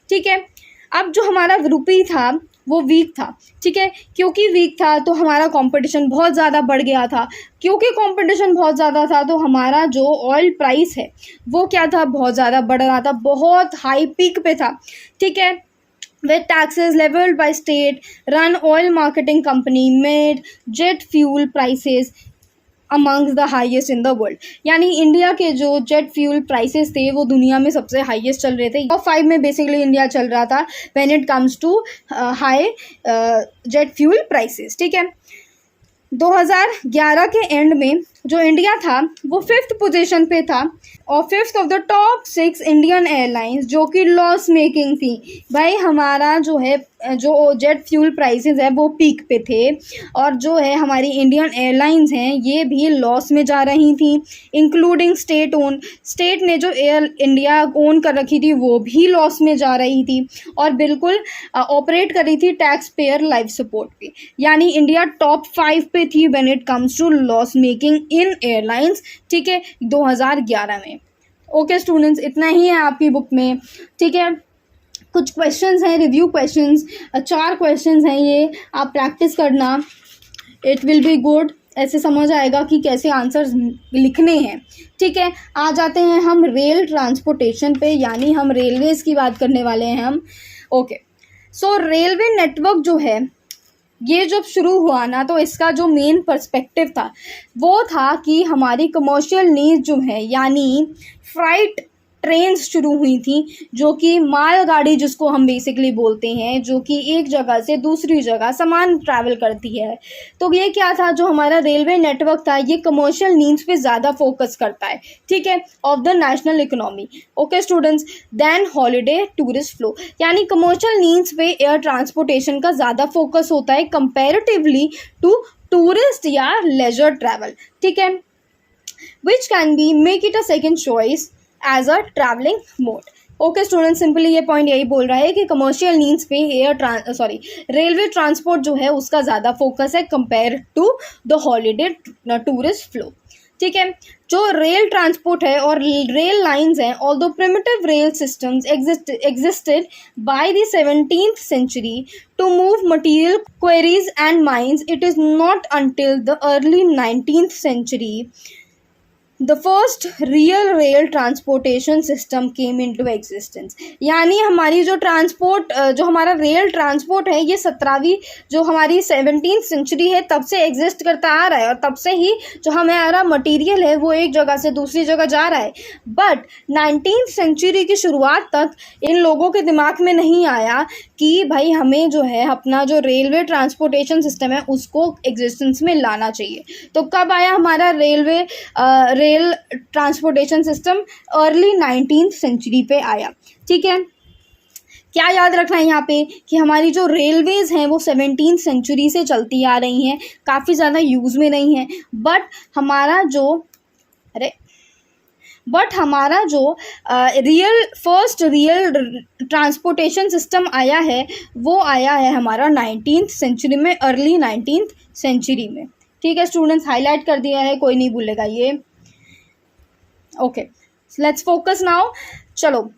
ठीक है, अब जो हमारा रुपी था वो वीक था। ठीक है, क्योंकि वीक था तो हमारा कंपटीशन बहुत ज़्यादा बढ़ गया था। क्योंकि कंपटीशन बहुत ज़्यादा था तो हमारा जो ऑयल प्राइस है वो क्या था, बहुत ज़्यादा बढ़ रहा था, बहुत हाई पीक पे था। ठीक है, with taxes leveled by state run oil marketing company made jet fuel prices amongst the highest in the world। यानी इंडिया के जो जेट फ्यूल प्राइसेस थे वो दुनिया में सबसे हाईएस्ट चल रहे थे। टॉप 5 में बेसिकली इंडिया चल रहा था when it comes to high jet fuel prices. ठीक है, 2011 के एंड में जो इंडिया था वो 5th पोजीशन पे था और 5th of the top 6 Indian Airlines जो कि लॉस मेकिंग थी। भाई हमारा जो है जो जेट फ्यूल प्राइसेस है वो पीक पे थे और जो है हमारी इंडियन एयरलाइंस हैं ये भी लॉस में जा रही थी, इंक्लूडिंग स्टेट ने जो एयर इंडिया ओन कर रखी थी वो भी लॉस में जा रही थी और बिल्कुल ऑपरेट कर रही थी टैक्स पेयर लाइफ सपोर्ट पे। यानी इंडिया टॉप 5 पे थी when it comes to loss making in airlines. ठीक है, 2011 में। ओके स्टूडेंट्स, इतना ही है आपकी बुक में। ठीक है, कुछ क्वेश्चंस हैं, रिव्यू क्वेश्चंस, 4 क्वेश्चंस हैं, ये आप प्रैक्टिस करना, इट विल बी गुड। ऐसे समझ आएगा कि कैसे आंसर्स लिखने हैं। ठीक है, आ जाते हैं हम रेल ट्रांसपोर्टेशन पे, यानी हम रेलवेज़ की बात करने वाले हैं हम। ओके, सो रेलवे नेटवर्क जो है ये जब शुरू हुआ ना तो इसका जो मेन पर्सपेक्टिव था वो था कि हमारी कमर्शियल नीड्स जो है यानी फ्राइट ट्रेन्स शुरू हुई थी जो कि मालगाड़ी जिसको हम बेसिकली बोलते हैं, जो कि एक जगह से दूसरी जगह सामान ट्रैवल करती है। तो ये क्या था, जो हमारा रेलवे नेटवर्क था ये कमर्शियल नीड्स पे ज़्यादा फोकस करता है। ठीक है, of the national economy. Okay students, then holiday tourist flow, यानी कमर्शियल नीड्स पे एयर ट्रांसपोर्टेशन का ज़्यादा फोकस होता है कंपेरेटिवली टू टूरिस्ट या लेजर ट्रैवल। ठीक है, which can be make it a second choice as a travelling mode. Okay student, simply ये पॉइंट यही बोल रहा है कि कमर्शियल नीड्स पे रेलवे ट्रांसपोर्ट जो है उसका ज़्यादा फोकस है compare to the holiday tourist flow. ठीक है, जो रेल ट्रांसपोर्ट है और रेल लाइंस हैं, although primitive rail systems existed by the 17th century to move material quarries and mines, it is not until the early 19th century the first real rail transportation system came into existence। यानी हमारी जो ट्रांसपोर्ट जो हमारा रेल ट्रांसपोर्ट है ये 17वीं जो हमारी 17th सेंचुरी है तब से एग्जिस्ट करता आ रहा है और तब से ही जो हमारा मटेरियल है वो एक जगह से दूसरी जगह जा रहा है। बट 19th सेंचुरी की शुरुआत तक इन लोगों के दिमाग में नहीं आया कि भाई हमें जो है अपना जो रेलवे ट्रांसपोर्टेशन सिस्टम है उसको एग्जिस्टेंस में लाना चाहिए। तो कब आया हमारा rail transportation system? Early 19th century पे आया। ठीक है, क्या याद रखना है यहाँ पे कि हमारी जो रेलवेज़ हैं वो 17th सेंचुरी से चलती आ रही हैं, काफ़ी ज़्यादा यूज़ में नहीं है। बट हमारा जो फर्स्ट रियल ट्रांसपोर्टेशन सिस्टम आया है वो आया है हमारा 19th सेंचुरी में, अर्ली 19th सेंचुरी में। ठीक है स्टूडेंट्स, हाईलाइट कर दिया है, कोई नहीं भूलेगा ये। Okay, so let's focus now. चलो,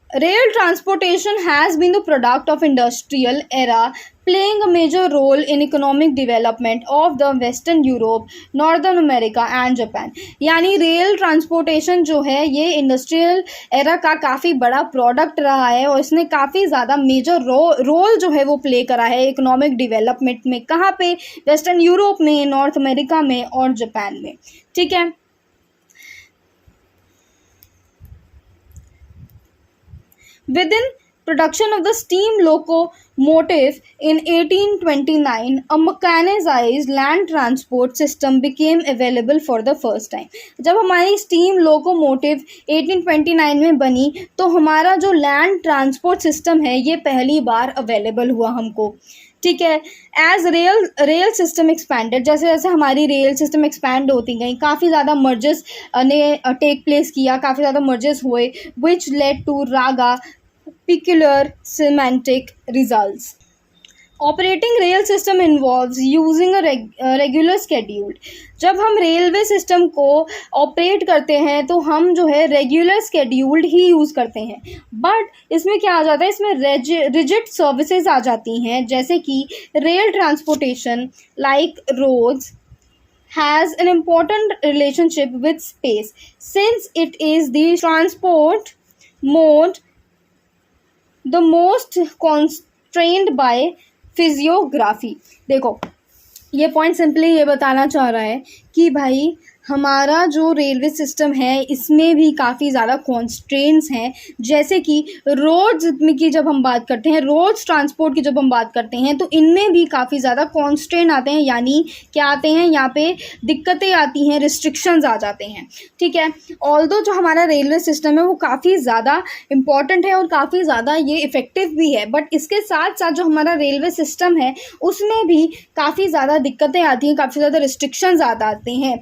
rail transportation has been the product of industrial era, playing a major role in economic development of the Western Europe, Northern America and Japan. यानी रेल ट्रांसपोर्टेशन जो है ये इंडस्ट्रियल एरा का काफ़ी बड़ा प्रोडक्ट रहा है और इसने काफ़ी ज़्यादा मेजर रोल जो है वो प्ले करा है इकोनॉमिक डेवलपमेंट में. कहाँ पे? वेस्टर्न यूरोप में, नॉर्थ अमेरिका में और जापान में. ठीक है. Within production of the steam locomotive in 1829, a mechanized land transport system became available for the first time. जब हमारी स्टीम लोकोमोटिव 1829 में बनी तो हमारा जो लैंड ट्रांसपोर्ट सिस्टम है ये पहली बार अवेलेबल हुआ हमको. ठीक है. एज रेल सिस्टम एक्सपैंडेड, जैसे जैसे हमारी रेल सिस्टम एक्सपैंड होती गई, काफ़ी ज़्यादा मर्जेस ने टेक प्लेस किया, काफ़ी ज़्यादा मर्जेस हुए, विच लेड टू रागा peculiar semantic results. Operating rail system involves using a regular schedule. जब हम रेलवे सिस्टम को ऑपरेट करते हैं तो हम जो है रेगुलर स्केड्यूल्ड ही यूज़ करते हैं. बट इसमें क्या आ जाता है, इसमें रिजिड सर्विसेज आ जाती हैं, जैसे कि rail transportation like roads has an important relationship with space since it is the transport mode the most constrained by physiography. देखो, ये पॉइंट सिंपली ये बताना चाह रहा है कि भाई हमारा जो रेलवे सिस्टम है इसमें भी काफ़ी ज़्यादा कॉन्स्ट्रेंट्स हैं, जैसे कि रोड्स की जब हम बात करते हैं, रोड्स ट्रांसपोर्ट की जब हम बात करते हैं तो इनमें भी काफ़ी ज़्यादा कॉन्स्ट्रेंट आते हैं. यानी क्या आते हैं, यहाँ पे दिक्कतें आती हैं, रिस्ट्रिक्शंस आ जाते हैं. ठीक है. ऑल्दो जो हमारा रेलवे सिस्टम है वो काफ़ी ज़्यादा इम्पॉर्टेंट है और काफ़ी ज़्यादा ये इफ़ेक्टिव भी है, बट इसके साथ साथ जो हमारा रेलवे सिस्टम है उसमें भी काफ़ी ज़्यादा दिक्कतें आती हैं, काफ़ी ज़्यादा रिस्ट्रिक्शंस आते हैं.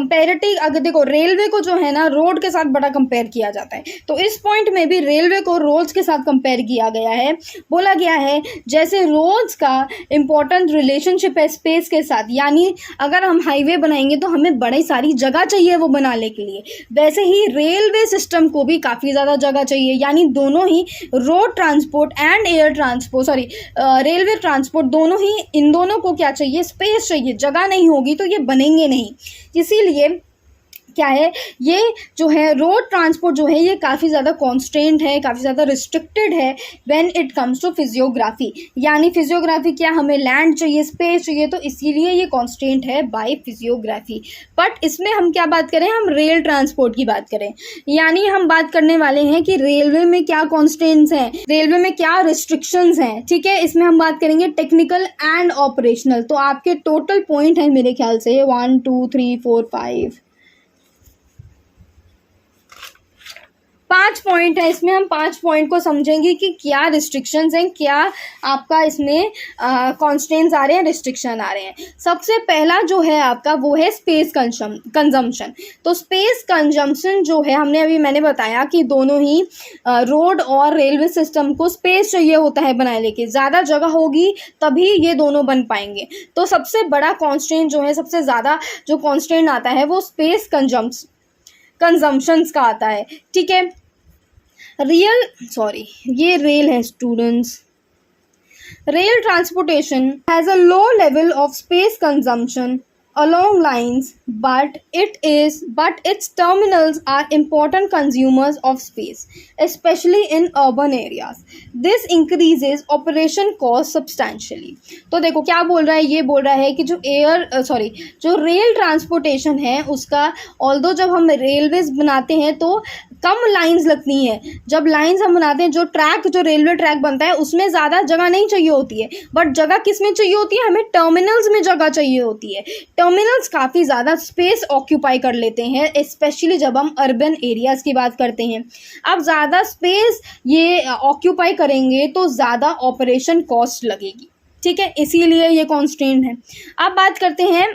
कंपेरेटिव अगर देखो, रेलवे को जो है ना रोड के साथ बड़ा कंपेयर किया जाता है, तो इस पॉइंट में भी रेलवे को रोड्स के साथ कंपेयर किया गया है. बोला गया है जैसे रोड्स का इम्पोर्टेंट रिलेशनशिप है स्पेस के साथ, यानी अगर हम हाईवे बनाएंगे तो हमें बड़ी सारी जगह चाहिए वो बनाने के लिए, वैसे ही रेलवे सिस्टम को भी काफ़ी ज़्यादा जगह चाहिए. यानी दोनों ही road transport and air transport railway transport दोनों ही, इन दोनों को क्या चाहिए, स्पेस चाहिए. जगह नहीं होगी तो ये बनेंगे नहीं. इसीलिए क्या है, ये जो है रोड ट्रांसपोर्ट जो है ये काफ़ी ज़्यादा कॉन्स्ट्रेंट है, काफ़ी ज़्यादा रिस्ट्रिक्टेड है when it comes to physiography. यानी फिजियोग्राफी क्या, हमें लैंड चाहिए, स्पेस चाहिए, तो इसीलिए ये कॉन्स्ट्रेंट है बाय फिजियोग्राफी. बट इसमें हम क्या बात करें, हम रेल ट्रांसपोर्ट की बात करें, यानी हम बात करने वाले हैं कि रेलवे में क्या कॉन्स्ट्रेंट्स हैं, रेलवे में क्या रिस्ट्रिक्शंस हैं. ठीक है. इसमें हम बात करेंगे टेक्निकल एंड ऑपरेशनल. तो आपके टोटल पॉइंट है मेरे ख्याल से 1 2 3 4 5 5 पॉइंट है. इसमें हम 5 पॉइंट को समझेंगे कि क्या रिस्ट्रिक्शंस हैं, क्या आपका इसमें कॉन्स्टेंट्स आ रहे हैं, रिस्ट्रिक्शन आ रहे हैं. सबसे पहला जो है आपका वो है स्पेस कंजम्पशन. तो स्पेस कंजम्पशन जो है, मैंने बताया कि दोनों ही रोड और रेलवे सिस्टम को स्पेस चाहिए होता है बनाने के, ज़्यादा जगह होगी तभी ये दोनों बन पाएंगे. तो सबसे बड़ा कॉन्स्टेंट जो है, सबसे ज़्यादा जो कॉन्स्टेंट आता है वो स्पेस कंजम्पशंस का आता है. ठीक है. ये रेल है students. Rail transportation has a low level of space consumption along lines, but its terminals are important consumers of space, especially in urban areas. This increases operation cost substantially. तो देखो क्या बोल रहा है, ये बोल रहा है कि जो रेल ट्रांसपोर्टेशन है उसका, ऑल्दो जब हम रेलवेज बनाते हैं तो कम लाइंस लगती हैं. जब लाइंस हम बनाते हैं, जो रेलवे ट्रैक बनता है उसमें ज़्यादा जगह नहीं चाहिए होती है, बट जगह किस में चाहिए होती है, हमें टर्मिनल्स में जगह चाहिए होती है. टर्मिनल्स काफ़ी ज़्यादा स्पेस ऑक्यूपाई कर लेते हैं, स्पेशली जब हम अर्बन एरियाज़ की बात करते हैं. अब ज़्यादा स्पेस ये ऑक्यूपाई करेंगे तो ज़्यादा ऑपरेशन कॉस्ट लगेगी. ठीक है. इसीलिए ये कॉन्स्ट्रेंट है. अब बात करते हैं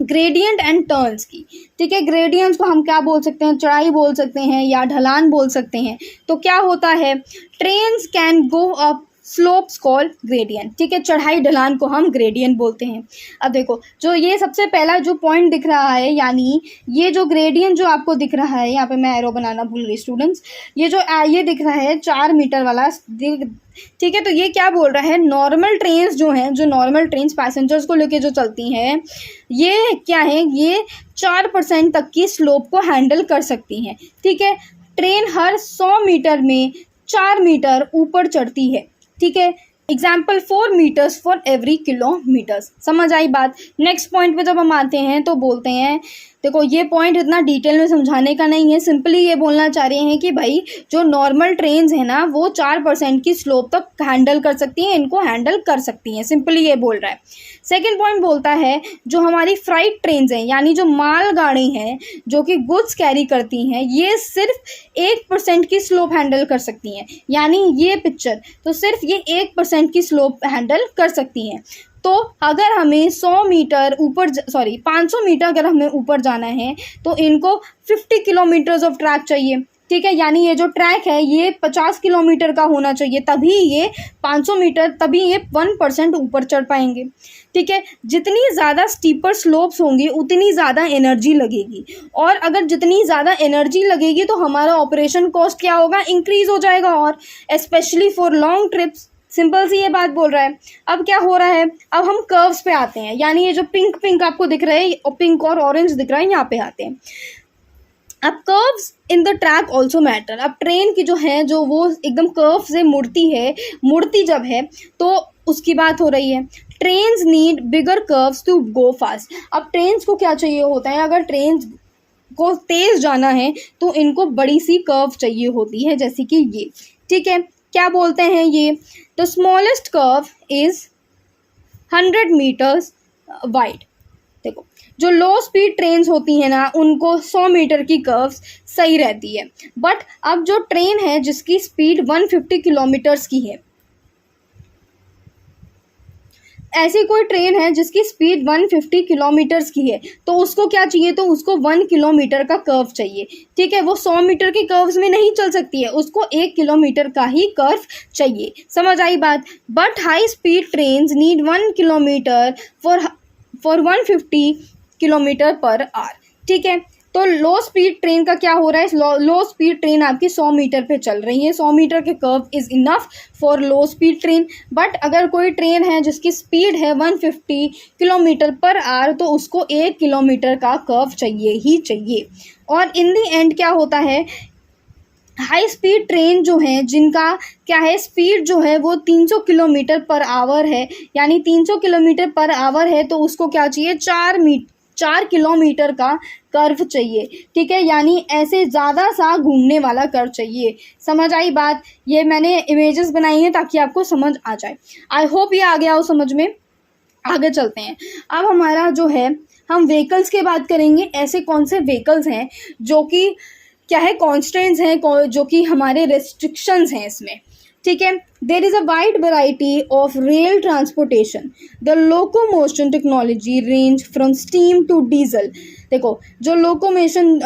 ग्रेडियंट एंड टर्न्स की. ठीक है. ग्रेडियंट्स को हम क्या बोल सकते हैं, चढ़ाई बोल सकते हैं या ढलान बोल सकते हैं. तो क्या होता है, trains can go up slopes called gradient. ठीक है, चढ़ाई ढलान को हम ग्रेडियंट बोलते हैं। अब देखो, जो ये सबसे पहला जो पॉइंट दिख रहा है, यानी ये जो ग्रेडियंट जो आपको दिख रहा है, यहाँ पे मैं एरो बनाना भूल गई स्टूडेंट्स, ये जो ये दिख रहा है 4 मीटर वाला, ठीक है, तो ये क्या बोल रहा है, नॉर्मल ट्रेन्स जो हैं, जो नॉर्मल ट्रेन्स पैसेंजर्स को लेके जो चलती हैं, ये क्या है, ये 4% तक की स्लोप को हैंडल कर सकती हैं। ठीक है, ट्रेन हर 100 मीटर में 4 मीटर ऊपर चढ़ती है। ठीक है, example 4 metres for every kilometres. समझ आई बात। नेक्स्ट पॉइंट पे जब हम आते हैं तो बोलते हैं, देखो ये पॉइंट इतना डिटेल में समझाने का नहीं है, सिंपली ये बोलना चाह रहे हैं कि भाई जो नॉर्मल ट्रेन्स हैं ना, वो 4% की स्लोप तक हैंडल कर सकती हैं, इनको हैंडल कर सकती हैं, सिंपली ये बोल रहा है। सेकेंड पॉइंट बोलता है जो हमारी फ्राइट ट्रेन्स हैं, यानी जो माल गाड़ी हैं जो कि गुड्स कैरी करती हैं, ये सिर्फ 1% की स्लोप हैंडल कर सकती हैं। यानी ये पिक्चर तो सिर्फ ये 1% की स्लोप हैंडल कर सकती हैं। तो अगर हमें 100 मीटर ऊपर 500 मीटर अगर हमें ऊपर जाना है तो इनको 50 किलोमीटर्स ऑफ ट्रैक चाहिए। ठीक है, यानी ये जो ट्रैक है ये 50 किलोमीटर का होना चाहिए, तभी ये 500 मीटर, तभी ये 1% ऊपर चढ़ पाएंगे। ठीक है, जितनी ज़्यादा स्टीपर स्लोप्स होंगी उतनी ज़्यादा एनर्जी लगेगी, और अगर जितनी ज़्यादा एनर्जी लगेगी तो हमारा ऑपरेशन कॉस्ट क्या होगा, इंक्रीज हो जाएगा, और specially for long trips. Simple सी ये बात बोल रहा है। अब क्या हो रहा है, अब हम कर्व्स पे आते हैं, यानी ये जो पिंक पिंक आपको दिख रहा है, और पिंक और ऑरेंज दिख रहा है, यहाँ पे आते हैं। अब curves in the track also matter. अब ट्रेन की जो है, जो वो एकदम कर्व से मुड़ती जब है तो उसकी बात हो रही है। Trains need bigger curves to go fast. अब ट्रेन्स को क्या चाहिए होता है, अगर ट्रेन को तेज़ जाना है तो इनको बड़ी सी कर्व चाहिए होती है, जैसे कि ये। ठीक है, क्या बोलते हैं ये, the smallest curve is 100 metres wide. देखो, जो लो स्पीड ट्रेन्स होती हैं ना, उनको 100 मीटर की कर्व्स सही रहती है। बट अब जो ट्रेन है जिसकी स्पीड 150 किलोमीटर्स की है, ऐसी कोई ट्रेन है जिसकी स्पीड 150 किलोमीटर्स की है, तो उसको क्या चाहिए, तो उसको 1 किलोमीटर का कर्व चाहिए। ठीक है, वो 100 मीटर के कर्व्स में नहीं चल सकती है, उसको 1 किलोमीटर का ही कर्व चाहिए। समझ आई बात। But high speed trains need 1 kilometre for 150 kilometre per hour. ठीक है, तो लो स्पीड ट्रेन का क्या हो रहा है, लो स्पीड ट्रेन आपकी 100 मीटर पे चल रही है, 100 मीटर के curve is enough for low speed train. But अगर कोई ट्रेन है जिसकी स्पीड है 150 किलोमीटर पर आवर, तो उसको 1 किलोमीटर का कर्व चाहिए ही चाहिए। और इन दी एंड क्या होता है, हाई स्पीड ट्रेन जो है, जिनका क्या है, स्पीड जो है वो 300 किलोमीटर पर आवर है, यानी 300 किलोमीटर पर आवर है, तो उसको क्या चाहिए, 4 किलोमीटर का कर्व चाहिए। ठीक है, यानी ऐसे ज़्यादा सा घूमने वाला कर्व चाहिए। समझ आई बात। ये मैंने इमेजेस बनाई हैं ताकि आपको समझ आ जाए। आई होप ये आ गया हो समझ में। आगे चलते हैं। अब हमारा जो है, हम व्हीकल्स की बात करेंगे। ऐसे कौन से व्हीकल्स हैं जो कि क्या है, कॉन्स्टेंट्स हैं, जो कि हमारे रेस्ट्रिक्शंस हैं इसमें। ठीक है, there is a wide variety of rail transportation. The locomotion technology range from steam to diesel. देखो, जो लोकोमोशन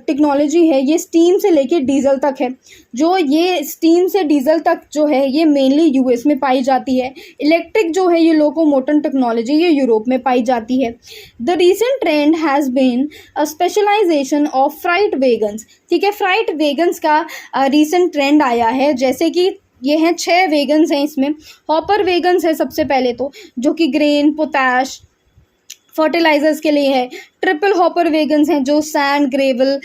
टेक्नोलॉजी है ये स्टीम से लेके डीजल तक है। जो ये स्टीम से डीजल तक जो है ये मेनली यूएस में पाई जाती है। इलेक्ट्रिक जो है ये लोकोमोशन टेक्नोलॉजी ये यूरोप में पाई जाती है। The recent trend has been a specialisation of freight wagons. ठीक है, फ्राइट वेगन्स का रीसेंट ट्रेंड आया है, जैसे कि ये हैं 6 वेगन्स हैं इसमें। हॉपर वेगन्स है सबसे पहले तो, जो कि ग्रेन, पोटैश, फर्टिलाइजर्स के लिए है। ट्रिपल हॉपर वेगन्स हैं जो सैंड, ग्रेवल,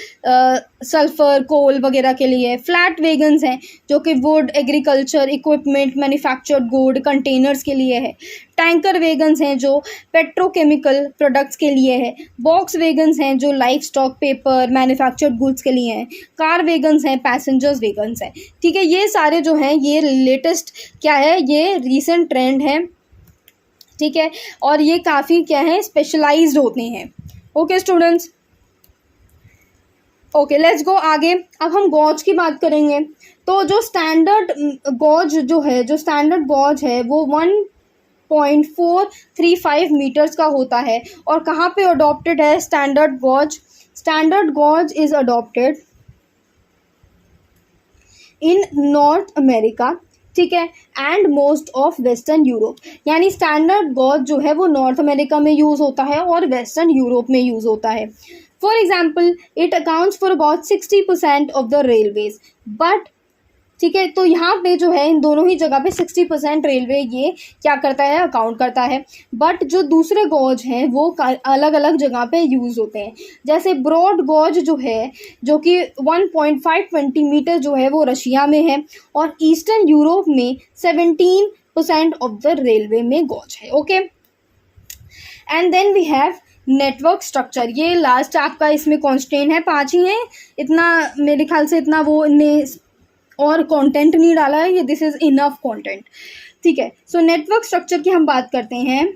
सल्फर, कोल वगैरह के लिए है। फ्लैट वेगन्स हैं जो कि would, agriculture, equipment, manufactured good, containers के लिए है। टैंकर वेगन्स हैं जो पेट्रोकेमिकल प्रोडक्ट्स के लिए है। बॉक्स वेगन्स हैं जो life stock, paper, manufactured goods के लिए हैं। कार वेगन्स हैं, पैसेंजर्स वेगन्स हैं। ठीक है, ये सारे जो हैं ये लेटेस्ट क्या है, ये रीसेंट ट्रेंड है। ठीक है, और ये काफ़ी क्या है, स्पेशलाइज्ड होते हैं। Okay students, okay let's go आगे। अब हम गॉज की बात करेंगे। तो जो स्टैंडर्ड गॉज जो है, जो स्टैंडर्ड गॉज है वो 1.435 मीटर्स का होता है। और कहाँ पे अडॉप्टेड है standard gauge? Standard gauge is adopted in North America. ठीक है, and most of Western Europe, यानी स्टैंडर्ड गॉज जो है वो नॉर्थ अमेरिका में यूज़ होता है और वेस्टर्न यूरोप में यूज़ होता है। For example it accounts for about 60% of the railways, but ठीक है, तो यहाँ पे जो है इन दोनों ही जगह पे 60% रेलवे ये क्या करता है, अकाउंट करता है। बट जो दूसरे गॉज हैं वो अलग अलग जगह पे यूज़ होते हैं। जैसे ब्रॉड गॉज जो है, जो कि 1.520 मीटर जो है वो रशिया में है, और ईस्टर्न यूरोप में 17% ऑफ द रेलवे में गॉज है। Okay, and then we have network structure. ये लास्ट आपका इसमें कॉन्स्टेंट है, 5 ही हैं, इतना मेरे ख्याल से इतना वो ने और कंटेंट नहीं डाला है, ये दिस इज इनफ कंटेंट। ठीक है, सो नेटवर्क स्ट्रक्चर की हम बात करते हैं।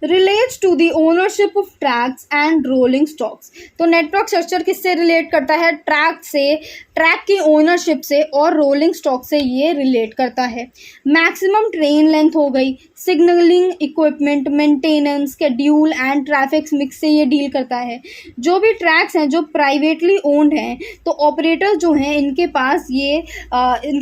Relates to the ownership of tracks and rolling stocks. तो नेटवर्क स्ट्रक्चर किससे रिलेट करता है, ट्रैक से, ट्रैक की ओनरशिप से, और रोलिंग स्टॉक से ये रिलेट करता है। मैक्सिमम ट्रेन लेंथ हो गई, signalling equipment, maintenance, schedule and traffic mix से ये डील करता है। जो भी ट्रैक्स हैं जो प्राइवेटली ओन्ड हैं, तो ऑपरेटर जो हैं इनके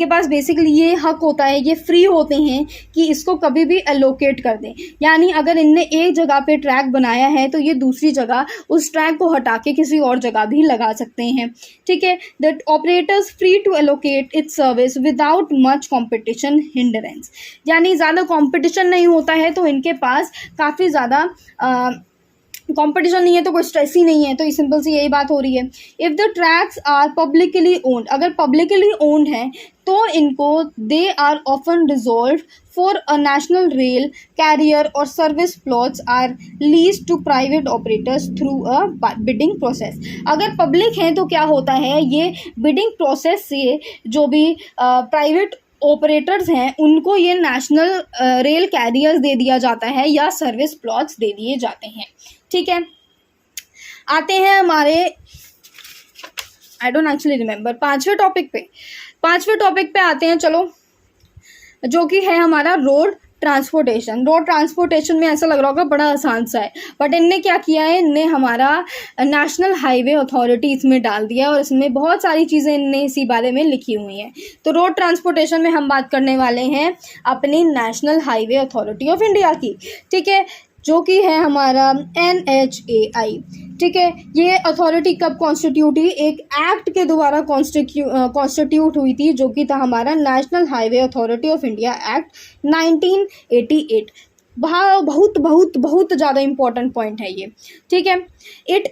पास बेसिकली ये हक होता है, ये फ्री होते हैं कि इसको कभी भी एलोकेट कर दें। यानी अगर इनने एक जगह पे ट्रैक बनाया है तो ये दूसरी जगह उस ट्रैक को हटा के किसी और जगह भी लगा सकते हैं। ठीक है, that operators free to allocate its service without much competition hindrance, यानी ज़्यादा कंपटीशन नहीं होता है तो इनके पास काफ़ी ज़्यादा कंपटीशन नहीं है तो कोई स्ट्रेस ही नहीं है। तो सिंपल सी यही बात हो रही है। If the tracks are publicly owned, अगर पब्लिकली ओन्ड है तो इनको they are often resolve for a national rail carrier और service plots are lease to private operators through a bidding process. अगर पब्लिक हैं तो क्या होता है, ये बिडिंग प्रोसेस से जो भी प्राइवेट ऑपरेटर्स हैं उनको ये नेशनल रेल कैरियर्स दे दिया जाता है या सर्विस प्लॉट्स दे दिए जाते हैं। ठीक है, आते हैं हमारे आई डोंट एक्चुअली रिमेम्बर पांचवें टॉपिक पे आते हैं। चलो, जो कि है हमारा रोड ट्रांसपोर्टेशन। रोड ट्रांसपोर्टेशन में ऐसा लग रहा होगा बड़ा आसान सा है, बट इनने क्या किया है, इनने हमारा नेशनल हाईवे अथॉरिटी इसमें डाल दिया और इसमें बहुत सारी चीज़ें इनने इसी बारे में लिखी हुई हैं। तो रोड ट्रांसपोर्टेशन में हम बात करने वाले हैं अपनी national highway authority of India की। ठीक है, जो कि है हमारा NHAI। ठीक है, ये अथॉरिटी कब कॉन्स्टिट्यूट हुई, एक एक्ट के द्वारा कॉन्स्टिट्यूट हुई थी, जो कि था हमारा national highway authority of India act 1988। बहुत बहुत बहुत ज़्यादा इम्पोर्टेंट पॉइंट है ये। ठीक है, it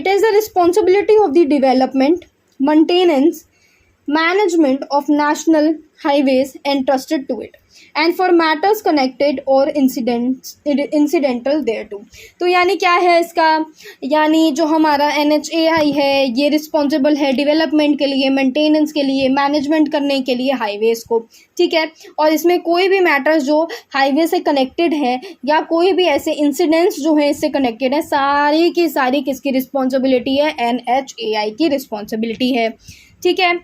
is the responsibility of the development, maintenance, management of national highways entrusted to it and for matters connected or incidental thereto। तो यानी क्या है इसका, यानी जो हमारा NHAI है ये रिस्पॉन्सिबल है डेवलपमेंट के लिए, मेंटेनेंस के लिए, मैनेजमेंट करने के लिए हाईवेज़ को। ठीक है, और इसमें कोई भी मैटर्स जो हाईवे से कनेक्टेड है या कोई भी ऐसे इंसिडेंट्स जो हैं इससे कनेक्टेड है, सारी की सारी किसकी रिस्पॉन्सिबिलिटी है, NHAI की रिस्पॉन्सिबिलिटी है। ठीक है,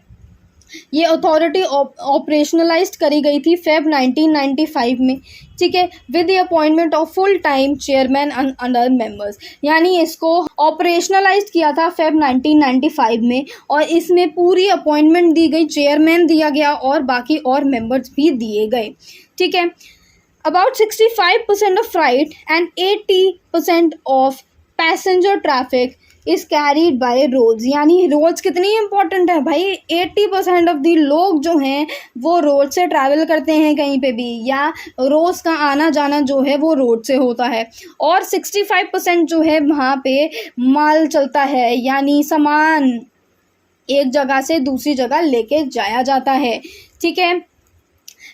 ये अथॉरिटी ऑपरेशनलाइज्ड करी गई थी फेब 1995 में। ठीक है, with the appointment of full time chairman and other members, यानी इसको ऑपरेशनलाइज्ड किया था फेब 1995 में, और इसमें पूरी अपॉइंटमेंट दी गई, चेयरमैन दिया गया और बाकी और मेंबर्स भी दिए गए। ठीक है, about 65% of freight and 80% of passenger traffic is carried by roads, यानी रोड्स कितनी इंपॉर्टेंट है भाई। 80% ऑफ दी लोग जो हैं वो रोड से ट्रैवल करते हैं कहीं पे भी, या रोज़ का आना जाना जो है वो रोड से होता है, और 65% जो है वहाँ पे माल चलता है, यानी सामान एक जगह से दूसरी जगह लेके जाया जाता है। ठीक है,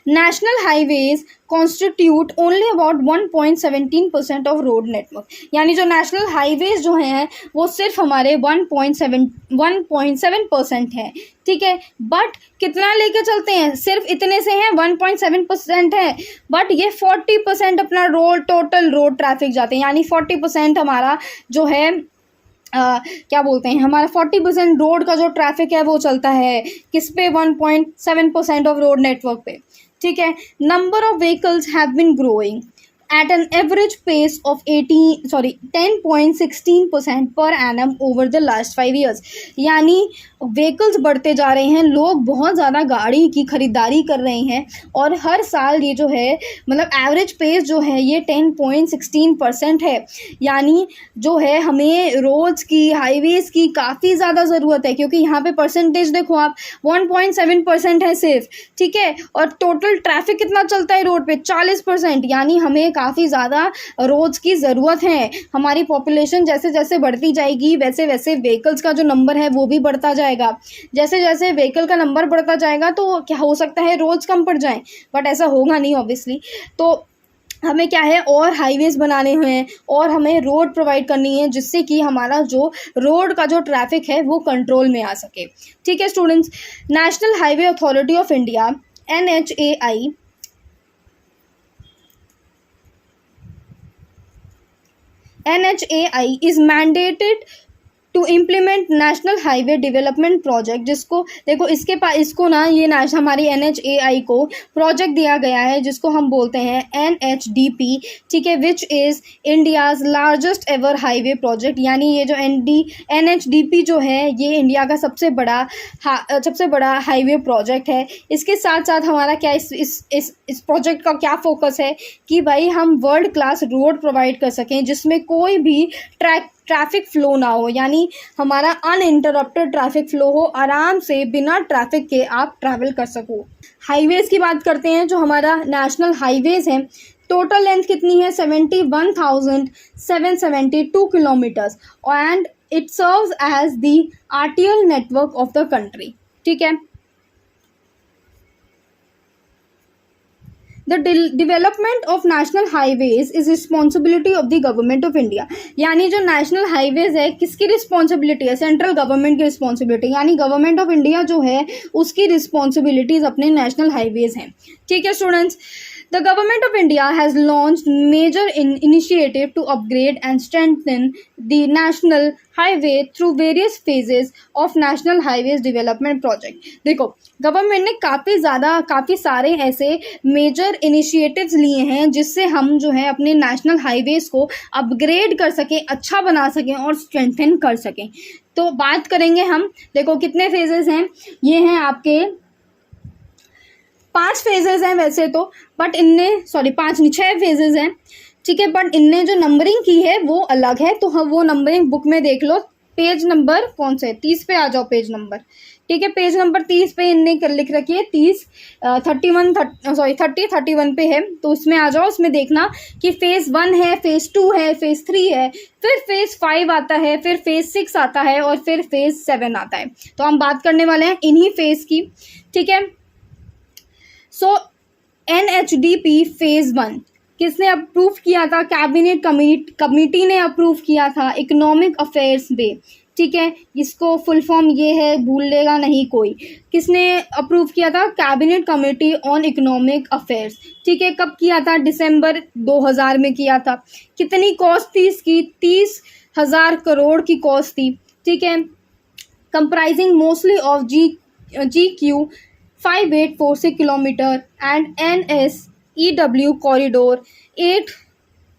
national highways constitute only about 1.17% of road network, यानी जो नेशनल हाईवेज जो हैं वो सिर्फ हमारे 1.7% है। ठीक है, बट कितना लेके चलते हैं, सिर्फ इतने से हैं, 1.7% है, बट ये 40% अपना टोटल रोड ट्रैफिक जाते हैं, यानी 40% हमारा जो है क्या बोलते हैं, हमारा 40% रोड का जो ट्रैफिक है वो चलता है किस पे, 1.7% ऑफ रोड नेटवर्क पे। ठीक है, number of vehicles have been growing at an average pace of 10.16% per annum over the last 5 years। यानी व्हीकल्स बढ़ते जा रहे हैं, लोग बहुत ज़्यादा गाड़ी की खरीदारी कर रहे हैं और हर साल ये जो है मतलब एवरेज पेस जो है ये 10.16% है। यानी जो है हमें रोड्स की, हाईवेज़ की काफ़ी ज़्यादा ज़रूरत है, क्योंकि यहाँ पे परसेंटेज देखो आप 1.7% है सिर्फ, ठीक है। और टोटल ट्रैफिक कितना चलता है रोड पे, 40%। यानी हमें काफ़ी ज़्यादा रोड्स की ज़रूरत है। हमारी पॉपुलेशन जैसे जैसे बढ़ती जाएगी वैसे वैसे व्हीकल्स का जो नंबर है वो भी बढ़ता जाएगा। जैसे जैसे व्हीकल का नंबर बढ़ता जाएगा तो क्या हो सकता है, रोड्स कम पड़ जाएं, बट ऐसा होगा नहीं ऑब्वियसली। तो हमें क्या है, और हाईवेज़ बनाने हैं और हमें रोड प्रोवाइड करनी है, जिससे कि हमारा जो रोड का जो ट्रैफिक है वो कंट्रोल में आ सके, ठीक है स्टूडेंट्स। National highway authority of India NHAI is mandated to implement national highway development project, जिसको देखो इसको ना ये हमारी NHAI को प्रोजेक्ट दिया गया है जिसको हम बोलते हैं NHDP, ठीक है, which is India's largest ever highway project. यानी ये जो NHDP जो है ये इंडिया का सबसे बड़ा हाईवे प्रोजेक्ट है। इसके साथ साथ हमारा क्या इस प्रोजेक्ट का क्या फोकस है कि भाई हम वर्ल्ड क्लास रोड प्रोवाइड कर सकें जिसमें कोई भी ट्रैफिक फ्लो ना हो, यानी हमारा अनइंटरप्टेड ट्रैफिक फ्लो हो, आराम से बिना ट्रैफिक के आप ट्रैवल कर सको। हाईवेज़ की बात करते हैं, जो हमारा नेशनल हाईवेज़ हैं, टोटल लेंथ कितनी है, 71,772 kilometres, and it serves as the RTL network of the country, ठीक है। The development of national highways is responsibility of the government of India। यानी जो नेशनल हाईवेज है किसकी रिस्पॉन्सिबिलिटी है, सेंट्रल गवर्नमेंट की रिस्पॉन्सिबिलिटी, यानी गवर्नमेंट ऑफ इंडिया जो है उसकी रिस्पॉन्सिबिलिटीज़ अपने नेशनल हाईवेज हैं, ठीक है students. The Government of India has launched major initiative to upgrade and strengthen the national highway through various phases of National Highways Development Project। देखो गवर्नमेंट ने काफ़ी सारे ऐसे मेजर इनिशिएटिव्स लिए हैं जिससे हम जो है अपने नेशनल हाईवेज़ को अपग्रेड कर सकें, अच्छा बना सकें और स्ट्रेंथन कर सकें। तो बात करेंगे हम, देखो कितने फेजेस हैं, ये हैं आपके 5 फेजेस हैं वैसे तो, बट इनने 6 फेजेस हैं, ठीक है, बट इनने जो नंबरिंग की है वो अलग है। तो हम वो नंबरिंग बुक में देख लो, पेज नंबर कौन से 30 पे आ जाओ, पेज नंबर, ठीक है, पेज नंबर 30 पे इनने लिख रखी है 31 पे है, तो उसमें आ जाओ, उसमें देखना कि फेज़ 1 है, फेज़ 2 है, फेज़ 3 है, फिर फेज़ 5 आता है, फिर फेज़ 6 आता है और फिर फेज़ 7 आता है। तो हम बात करने वाले हैं इन्हीं फेज़ की, ठीक है। सो NHDP फेज़ 1 किसने अप्रूव किया था, कैबिनेट कमेटी ने अप्रूव किया था, इकोनॉमिक अफेयर्स में, ठीक है, इसको फुल फॉर्म ये है, भूल लेगा नहीं कोई। किसने अप्रूव किया था, cabinet committee on economic affairs, ठीक है, कब किया था, दिसंबर 2000 में किया था। कितनी कॉस्ट थी इसकी, 30,000 करोड़ की कॉस्ट थी, ठीक है, comprising mostly of GQ 5846 kilometre and NSEW corridor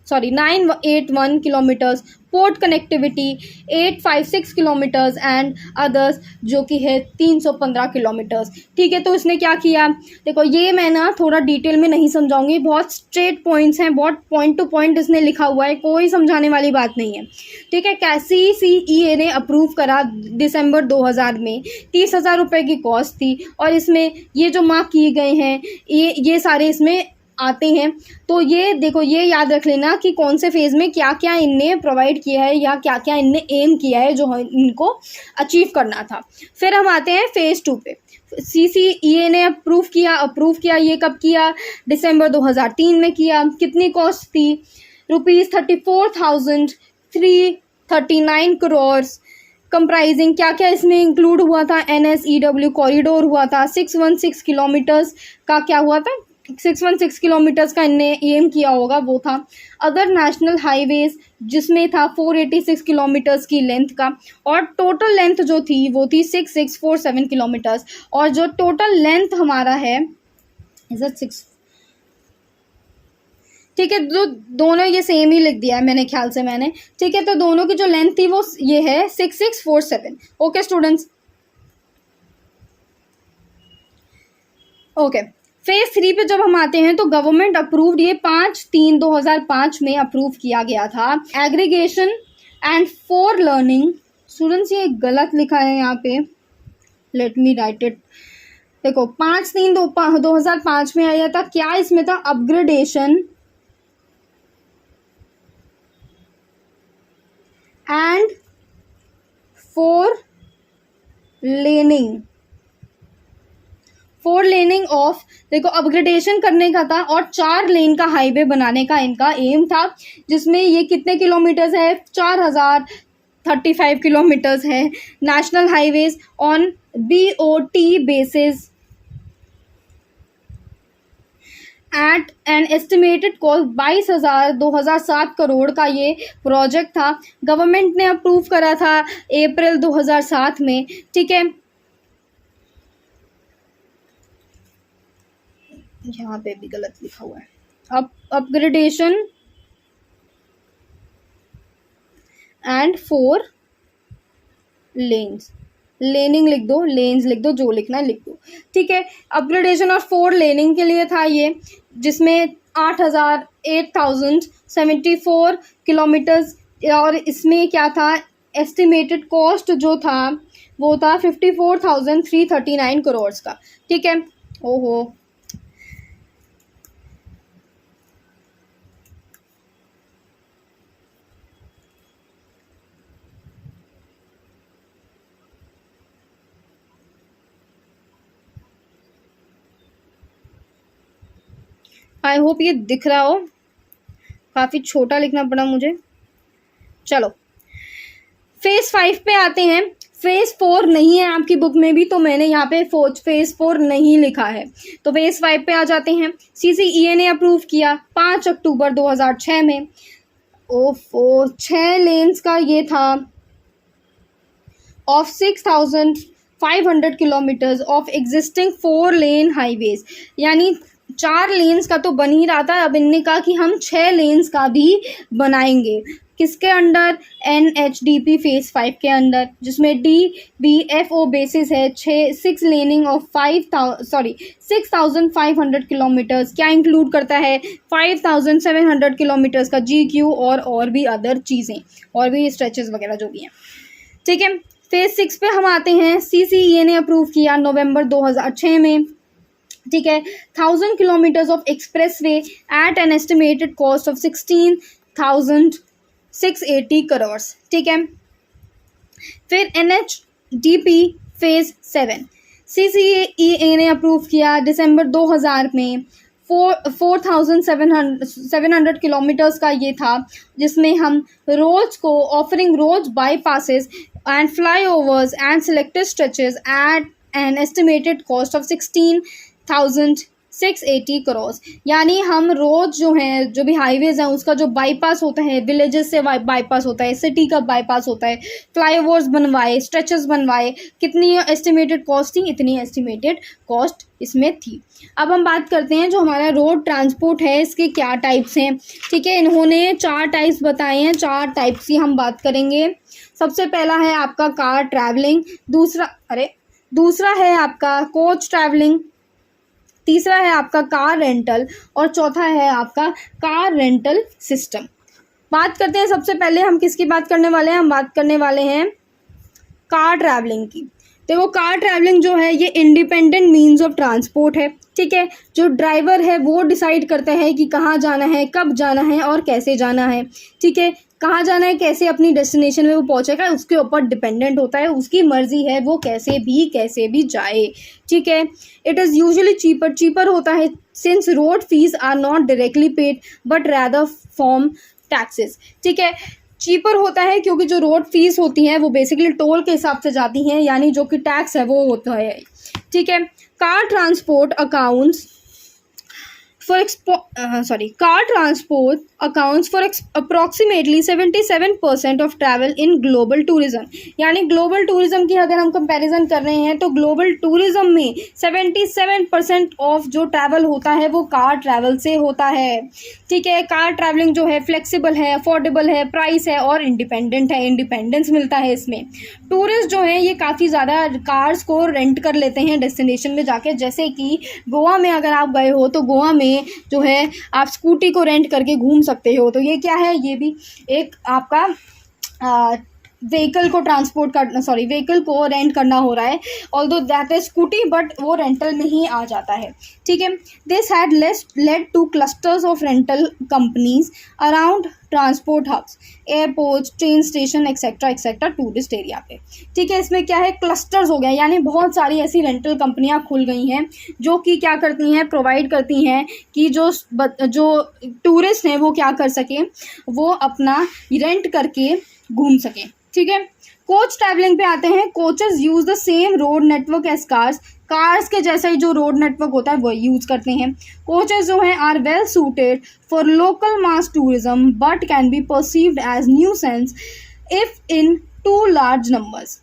981 kilometres, port connectivity 856 kilometres and others जो कि है 315 किलोमीटर्स, ठीक है। तो इसने क्या किया, देखो ये मैं ना थोड़ा डिटेल में नहीं समझाऊंगी, बहुत स्ट्रेट पॉइंट्स हैं, बहुत पॉइंट टू पॉइंट इसने लिखा हुआ है, कोई समझाने वाली बात नहीं है, ठीक है। CCEA ने अप्रूव करा दिसंबर 2000 में, 30,000 रुपये की कॉस्ट थी और इसमें ये जो मार्क किए गए हैं ये सारे इसमें आते हैं। तो ये देखो, ये याद रख लेना कि कौन से फेज़ में क्या क्या इनने प्रोवाइड किया है या क्या क्या इनने एम किया है जो इनको अचीव करना था। फिर हम आते हैं फेज़ 2 पे। CCEA ने अप्रूव किया, ये कब किया, दिसंबर 2003 में किया। कितनी कॉस्ट थी, ₹34,339 करोड़, कंप्राइजिंग क्या क्या इसमें इंक्लूड हुआ था, NSEW कॉरिडोर हुआ था, 616 किलोमीटर्स का क्या हुआ था, 616 किलोमीटर्स का इनने एम किया होगा, वो था। अदर नेशनल हाईवेज जिसमें था 486 किलोमीटर्स की लेंथ का, और टोटल लेंथ जो थी वो थी 6647 किलोमीटर्स, और जो टोटल लेंथ हमारा है ठीक है, जो दोनों ये सेम ही लिख दिया है मैंने ख्याल से मैंने, ठीक है। तो दोनों की जो लेंथ थी वो ये है 6647। Okay students, okay. फेज 3 पे जब हम आते हैं तो गवर्नमेंट अप्रूव्ड, ये 5/3/2005 में अप्रूव किया गया था। Aggregation and for learning, students ये गलत लिखा है यहाँ पे, लेट मी राइट इट। देखो 5/3/2005 में आया था, क्या इसमें था, upgradation and four laning of, देखो अपग्रेडेशन करने का था और 4 लेन का हाईवे बनाने का इनका एम था, जिसमें ये कितने किलोमीटर्स है, 4035 किलोमीटर्स है। National highways on BOT basis at an estimated cost 22,000 crore का ये प्रोजेक्ट था। गवर्नमेंट ने अप्रूव करा था अप्रैल 2007 में, ठीक है। यहाँ पे भी गलत लिखा हुआ है, अपग्रेडेशन एंड 4 लेन्स, लेनिंग लिख दो, लेन्स लिख दो, जो लिखना लिख दो, ठीक है। अपग्रेडेशन और 4 लेनिंग के लिए था ये, जिसमें 8,074 किलोमीटर्स, और इसमें क्या था, एस्टिमेटेड कॉस्ट जो था वो था 54,339 करोड़ का, ठीक है। ओहो, आई होप ये दिख रहा हो, काफ़ी छोटा लिखना पड़ा मुझे। चलो फेज 5 पे आते हैं। फेज 4 नहीं है आपकी बुक में भी, तो मैंने यहाँ पे फेज 4 नहीं लिखा है। तो फेज 5 पे आ जाते हैं। CCEA ने अप्रूव किया 5 अक्टूबर 2006 में। ओफो, 6 लेन्स का ये था of 6,500 kilometres of existing 4 lane highways, यानी 4 लेन्स का तो बन ही रहा था, अब इनने कहा कि हम 6 लेन्स का भी बनाएंगे। किसके अंडर, NHDP फेज 5 के अंदर, जिसमें DBFO बेसिस है 6 लेनिंग ऑफ 6,500 किलोमीटर्स। क्या इंक्लूड करता है, 5,700 किलोमीटर्स का GQ और भी अदर चीज़ें, और भी स्ट्रेचेस वगैरह जो भी हैं, ठीक है। फेज 6 पे हम आते हैं। CCEA ने अप्रूव किया नवंबर 2006 में, ठीक है। 1,000 kilometres of express way at an estimated cost of 16,680 crore, ठीक है। फिर NHDP फेज 7 CCEA ने अप्रूव किया दिसंबर 2000 में। 4,700 किलोमीटर्स का ये था, जिसमें हम रोड्स को offering roads bypasses and flyovers and selected stretches at an estimated cost of 16,680 crore, यानी हम रोड जो हैं, जो भी हाईवेज हैं, उसका जो बाईपास होता है, विलेजेस से बाईपास होता है, सिटी का बाईपास होता है, फ्लाईओवर्स बनवाए, स्ट्रेचेस बनवाए। कितनी एस्टिमेटेड कॉस्ट थी, इतनी एस्टिमेटेड कॉस्ट इसमें थी। अब हम बात करते हैं जो हमारा रोड ट्रांसपोर्ट है, इसके क्या टाइप्स हैं, ठीक है। इन्होंने 4 टाइप्स बताए हैं, 4 टाइप्स की हम बात करेंगे। सबसे पहला है आपका कार ट्रैवलिंग, दूसरा है आपका कोच ट्रैवलिंग, तीसरा है आपका कार रेंटल, और चौथा है आपका कार रेंटल सिस्टम। बात करते हैं, सबसे पहले हम किसकी बात करने वाले हैं, हम बात करने वाले हैं कार ट्रैवलिंग की। देखो कार ट्रैवलिंग जो है ये इंडिपेंडेंट मीन्स ऑफ ट्रांसपोर्ट है, ठीक है। जो ड्राइवर है वो डिसाइड करता है कि कहाँ जाना है, कब जाना है और कैसे जाना है, ठीक है। कहाँ जाना है, कैसे अपनी डेस्टिनेशन में वो पहुँचेगा, उसके ऊपर डिपेंडेंट होता है, उसकी मर्जी है वो कैसे भी जाए, ठीक है। इट इज़ यूजुअली चीपर होता है since road fees are not directly paid but rather from taxes, ठीक है। चीपर होता है क्योंकि जो रोड फीस होती हैं वो बेसिकली टोल के हिसाब से जाती हैं, यानी जो कि टैक्स है वो होता है, ठीक है। Car transport accounts car transport accounts for approximately 77% of travel in global tourism। यानी ग्लोबल टूरिज्म की अगर हम कंपैरिजन कर रहे हैं तो ग्लोबल टूरिज्म में 77% ऑफ जो ट्रैवल होता है वो कार ट्रैवल से होता है। ठीक है, कार ट्रैवलिंग जो है फ्लेक्सिबल है, अफोर्डेबल है, प्राइस है और इंडिपेंडेंट है, इंडिपेंडेंस मिलता है इसमें। टूरिस्ट जो हैं ये काफ़ी ज़्यादा कार्स को रेंट कर लेते हैं डेस्टिनेशन में जाके, जैसे कि गोवा में अगर आप गए हो तो गोवा में जो है आप स्कूटी को रेंट करके घूम सकते हो। तो ये क्या है, ये भी एक आपका व्हीकल को ट्रांसपोर्ट करना, व्हीकल को रेंट करना हो रहा है, although that is scooty, but वो रेंटल में ही आ जाता है। ठीक है, this had led to clusters of rental companies around transport hubs, airports, train station etcetera etcetera tourist area पे। ठीक है, इसमें क्या है, क्लस्टर्स हो गया, यानी बहुत सारी ऐसी रेंटल कंपनियां खुल गई हैं जो कि क्या करती हैं, प्रोवाइड करती हैं कि जो टूरिस्ट हैं वो क्या कर सकें, वो अपना रेंट करके घूम सकें। ठीक है, कोच ट्रैवलिंग पे आते हैं। Coaches use the same road network as cars के जैसा ही जो रोड नेटवर्क होता है वो यूज करते हैं। कोचेस जो हैं are well suited for local mass tourism but can be perceived as nuisance if in too large numbers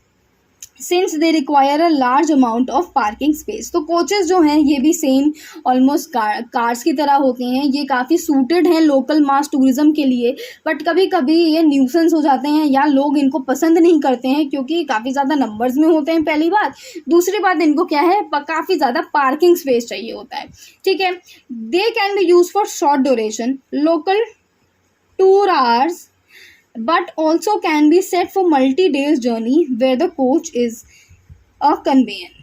since they require a large amount of parking space. तो कोचेस जो हैं ये भी सेम ऑलमोस्ट कार्स की तरह होते हैं, ये काफ़ी सूटेड हैं लोकल मास टूरिज्म के लिए, बट कभी कभी ये न्यूसेंस हो जाते हैं या लोग इनको पसंद नहीं करते हैं क्योंकि काफ़ी ज़्यादा नंबर्स में होते हैं, पहली बात। दूसरी बात, इनको क्या है, काफ़ी ज़्यादा पार्किंग स्पेस चाहिए होता है। ठीक है, they can be use for short duration local tour hours but also can be set for multi-days journey where the coach is a conveyance।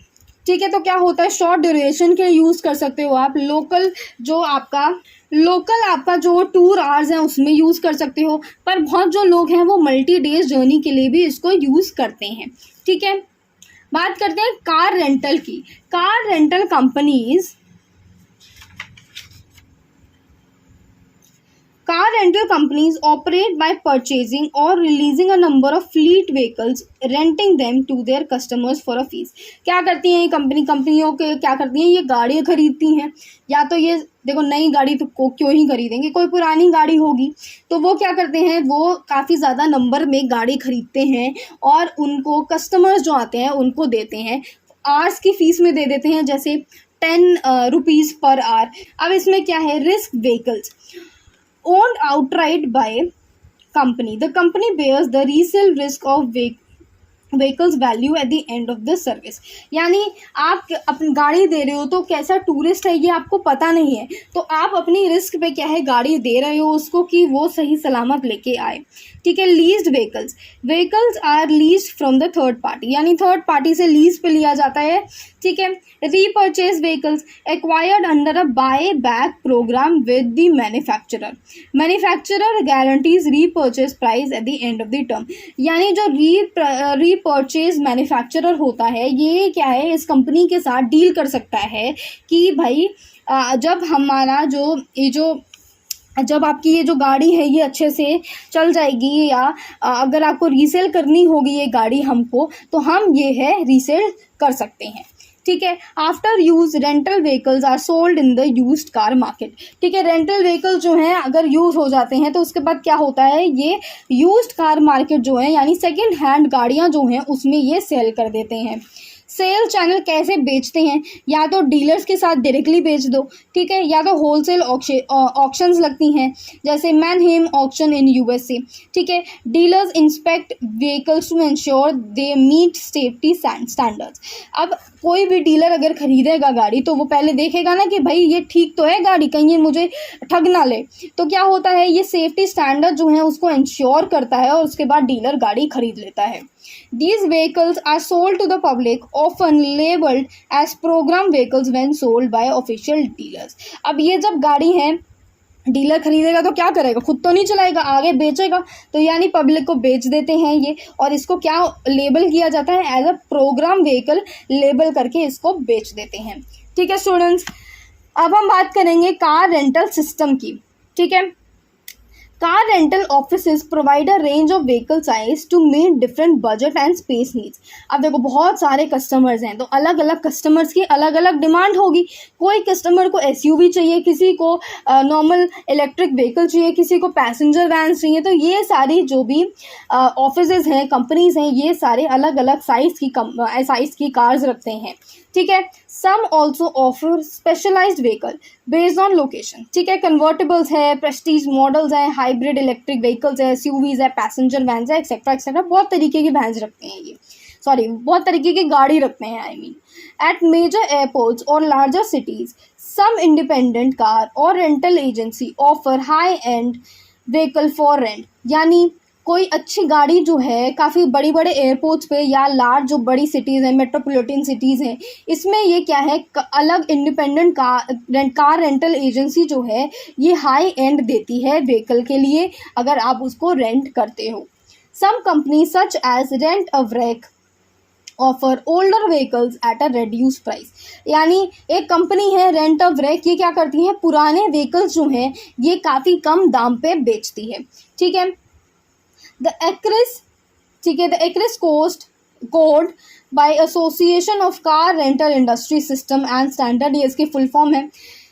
ठीक है, तो क्या होता है, शॉर्ट ड्यूरेशन के यूज़ कर सकते हो आप, लोकल आपका जो टूर आवर्स हैं उसमें यूज़ कर सकते हो, पर बहुत जो लोग हैं वो मल्टी डेज जर्नी के लिए भी इसको यूज़ करते हैं। ठीक है, बात करते हैं कार रेंटल की। Car rental companies Car rental companies operate by purchasing or releasing a number of fleet vehicles, renting them to their customers for a fees। क्या करती हैं ये कंपनियों के क्या करती हैं, ये गाड़ियाँ खरीदती हैं, या तो ये देखो नई गाड़ी तो क्यों ही खरीदेंगे, कोई पुरानी गाड़ी होगी तो वो क्या करते हैं, वो काफ़ी ज़्यादा नंबर में गाड़ी खरीदते हैं और उनको कस्टमर्स जो आते हैं उनको देते हैं, आवर्स की फ़ीस में दे देते हैं, जैसे 10 रुपीज़ पर आवर। अब इसमें क्या है, risk vehicles owned outright by company. The company bears the resale risk of vehicles value at the end of the service। यानी आप अपनी गाड़ी दे रहे हो तो कैसा टूरिस्ट है ये आपको पता नहीं है, तो आप अपनी रिस्क पे क्या है गाड़ी दे रहे हो उसको कि वो सही सलामत लेके आए। ठीक है, leased vehicles are leased from the third party, यानी थर्ड पार्टी से लीज पे लिया जाता है। ठीक है, repurchase vehicles acquired under a buy back programme with the manufacturer guarantees repurchase price at the end of the term. यानी जो रीपर्चेज मैन्युफैक्चरर होता है ये क्या है, इस कंपनी के साथ डील कर सकता है कि भाई जब हमारा जब आपकी ये जो गाड़ी है ये अच्छे से चल जाएगी, या अगर आपको रीसेल करनी होगी ये गाड़ी हमको, तो हम ये है रीसेल कर सकते हैं। ठीक है, after use rental vehicles are sold in the used car market. ठीक है, रेंटल व्हीकल जो हैं अगर यूज़ हो जाते हैं तो उसके बाद क्या होता है, ये यूज्ड कार मार्केट जो है यानी सेकंड हैंड गाड़ियां जो हैं उसमें ये सेल कर देते हैं। सेल चैनल कैसे बेचते हैं, या तो डीलर्स के साथ डायरेक्टली बेच दो, ठीक है, या तो होलसेल ऑक्शंस लगती हैं जैसे मैनहेम ऑक्शन इन यूएसए। ठीक है, dealers inspect vehicles to ensure they meet safety standards. अब कोई भी डीलर अगर खरीदेगा गाड़ी तो वो पहले देखेगा ना कि भाई ये ठीक तो है गाड़ी, कहीं ये मुझे ठग ना ले। तो क्या होता है, ये सेफ्टी स्टैंडर्ड जो है उसको इंश्योर करता है और उसके बाद डीलर गाड़ी खरीद लेता है। These vehicles are sold to the public, often labeled as program vehicles when sold by official dealers। अब ये जब गाड़ी है डीलर खरीदेगा तो क्या करेगा, खुद तो नहीं चलाएगा, आगे बेचेगा, तो यानी पब्लिक को बेच देते हैं ये, और इसको क्या लेबल किया जाता है, as a programme vehicle label करके इसको बेच देते हैं। ठीक है स्टूडेंट्स, अब हम बात करेंगे कार रेंटल सिस्टम की। ठीक है, car rental offices provide a range of vehicle size to meet different budget and space needs. अब देखो बहुत सारे कस्टमर्स हैं तो अलग अलग कस्टमर्स की अलग अलग डिमांड होगी। कोई कस्टमर को एसयूवी चाहिए, किसी को नॉर्मल इलेक्ट्रिक व्हीकल चाहिए, किसी को पैसेंजर वैन चाहिए। तो ये सारी जो भी ऑफिसेज हैं, कंपनीज हैं, ये सारे अलग अलग साइज की कार्स रखते हैं। ठीक है। Some also offer specialised vehicle based on location. ठीक है। कन्वर्टेबल्स है, प्रेस्टीज मॉडल्स हैं, हाइब्रिड इलेक्ट्रिक व्हीकल्स है, एसयूवीज है, पैसेंजर वैन्स है, एक्सेट्रा एक्सेट्रा। बहुत तरीके की वैन्स रखते हैं ये, बहुत तरीके की गाड़ी रखते हैं। I mean at major airports और larger cities some independent car और rental agency offer high end vehicle for rent. यानी कोई अच्छी गाड़ी जो है काफ़ी बड़ी बड़े एयरपोर्ट्स पे या लार्ज जो बड़ी सिटीज़ हैं, मेट्रोपॉलिटन सिटीज़ हैं, इसमें ये क्या है, अलग इंडिपेंडेंट कार रेंटल एजेंसी जो है ये हाई एंड देती है व्हीकल के लिए अगर आप उसको रेंट करते हो। Some company such as rent a wreck offer older vehicles at a reduce price. यानी एक कंपनी है रेंट अ व्रेक, ये क्या करती है, पुराने व्हीकल्स जो हैं ये काफ़ी कम दाम पे बेचती है। ठीक है। The ACRISS code by association of car rental industry system and standard, ये इसकी फुल फॉर्म है।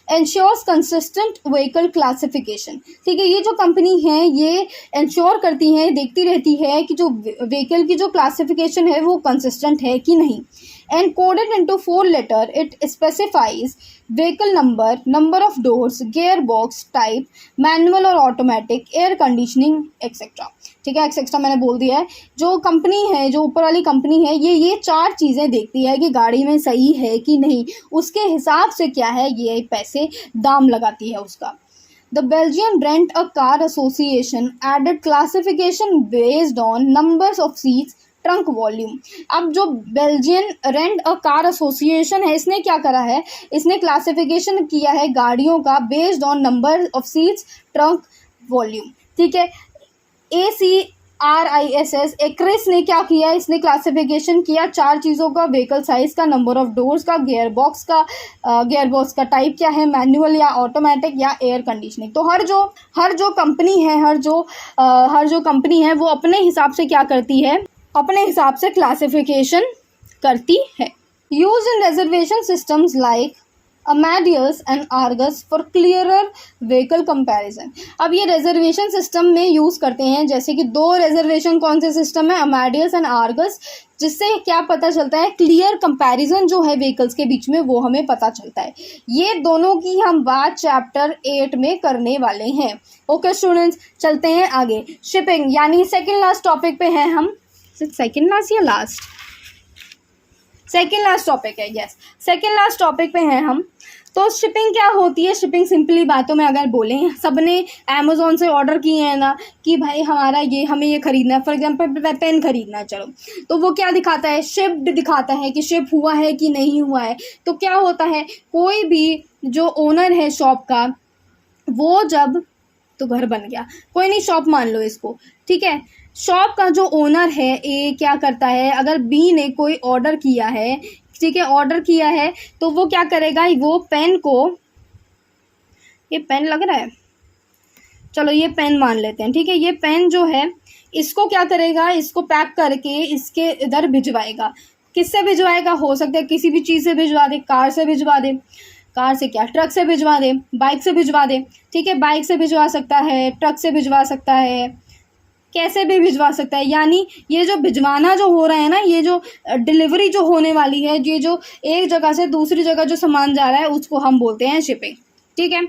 Insures consistent vehicle classification. ठीक है। ये जो कंपनी है ये इंश्योर करती है, देखती रहती है कि जो व्हीकल की जो क्लासिफिकेशन है वो कंसिस्टेंट है कि नहीं। and coded into 4 letter, it specifies vehicle number of doors, gearbox type, manual और automatic, air conditioning etc। ठीक है। एक्सेट्रा मैंने बोल दिया है। जो कंपनी है, जो ऊपर वाली कंपनी है, ये 4 चीज़ें देखती है कि गाड़ी में सही है कि नहीं, उसके हिसाब से क्या है ये पैसे दाम लगाती है उसका। The Belgian Rent a Car Association added classification based on numbers of seats, trunk volume. अब जो Belgian rent a car association है, इसने क्या करा है, इसने क्लासिफिकेशन किया है गाड़ियों का based on number of seats, trunk volume. ठीक है। ACRISS एक्रिस ने क्या किया, इसने क्लासिफिकेशन किया 4 चीज़ों का, व्हीकल साइज का, नंबर ऑफ डोर्स का, गियरबॉक्स का टाइप क्या है, मैनुअल या ऑटोमेटिक या एयर कंडीशनिंग। तो हर जो कंपनी है, हर जो कंपनी है वो अपने हिसाब से क्या करती है, अपने हिसाब से क्लासिफिकेशन करती है। Use in reservation systems like Amadeus and Argus for clearer vehicle comparison. अब ये रिजर्वेशन सिस्टम में यूज़ करते हैं, जैसे कि 2 रिजर्वेशन कौन से सिस्टम है, अमेडियस एंड आर्गस, जिससे क्या पता चलता है, क्लियर कंपैरिजन जो है व्हीकल्स के बीच में वो हमें पता चलता है। ये दोनों की हम बात चैप्टर 8 में करने वाले हैं। ओके स्टूडेंट्स, चलते हैं आगे। शिपिंग यानी सेकेंड लास्ट टॉपिक पे हैं हम। सेकेंड लास्ट या लास्ट, सेकेंड लास्ट टॉपिक है, यस सेकेंड लास्ट टॉपिक पे हैं हम। तो शिपिंग क्या होती है, शिपिंग सिंपली बातों में अगर बोलें, सबने अमेज़ॉन से ऑर्डर किए हैं ना कि भाई हमें ये खरीदना है, फॉर एग्जांपल पेन खरीदना है, चलो तो वो क्या दिखाता है, शिप्ड दिखाता है कि शिप हुआ है कि नहीं हुआ है। तो क्या होता है, कोई भी जो ओनर है शॉप का, वो जब, तो घर बन गया, कोई नहीं शॉप मान लो इसको, ठीक है। शॉप का जो ओनर है ए क्या करता है, अगर बी ने कोई ऑर्डर किया है, ठीक है, ऑर्डर किया है, तो वो क्या करेगा, वो पेन को, ये पेन लग रहा है, चलो ये पेन मान लेते हैं, ठीक है। ये पेन जो है इसको क्या करेगा, इसको पैक करके इसके इधर भिजवाएगा। किससे भिजवाएगा, हो सकता है किसी भी चीज़ से भिजवा दे, कार से भिजवा दे, कार से क्या, ट्रक से भिजवा दे, बाइक से भिजवा दे, ठीक है, बाइक से भिजवा सकता है, ट्रक से भिजवा सकता है, कैसे भी भिजवा सकता है। यानी ये जो भिजवाना जो हो रहा है ना, ये जो डिलीवरी जो होने वाली है, ये जो एक जगह से दूसरी जगह जो सामान जा रहा है, उसको हम बोलते हैं शिपिंग। ठीक है,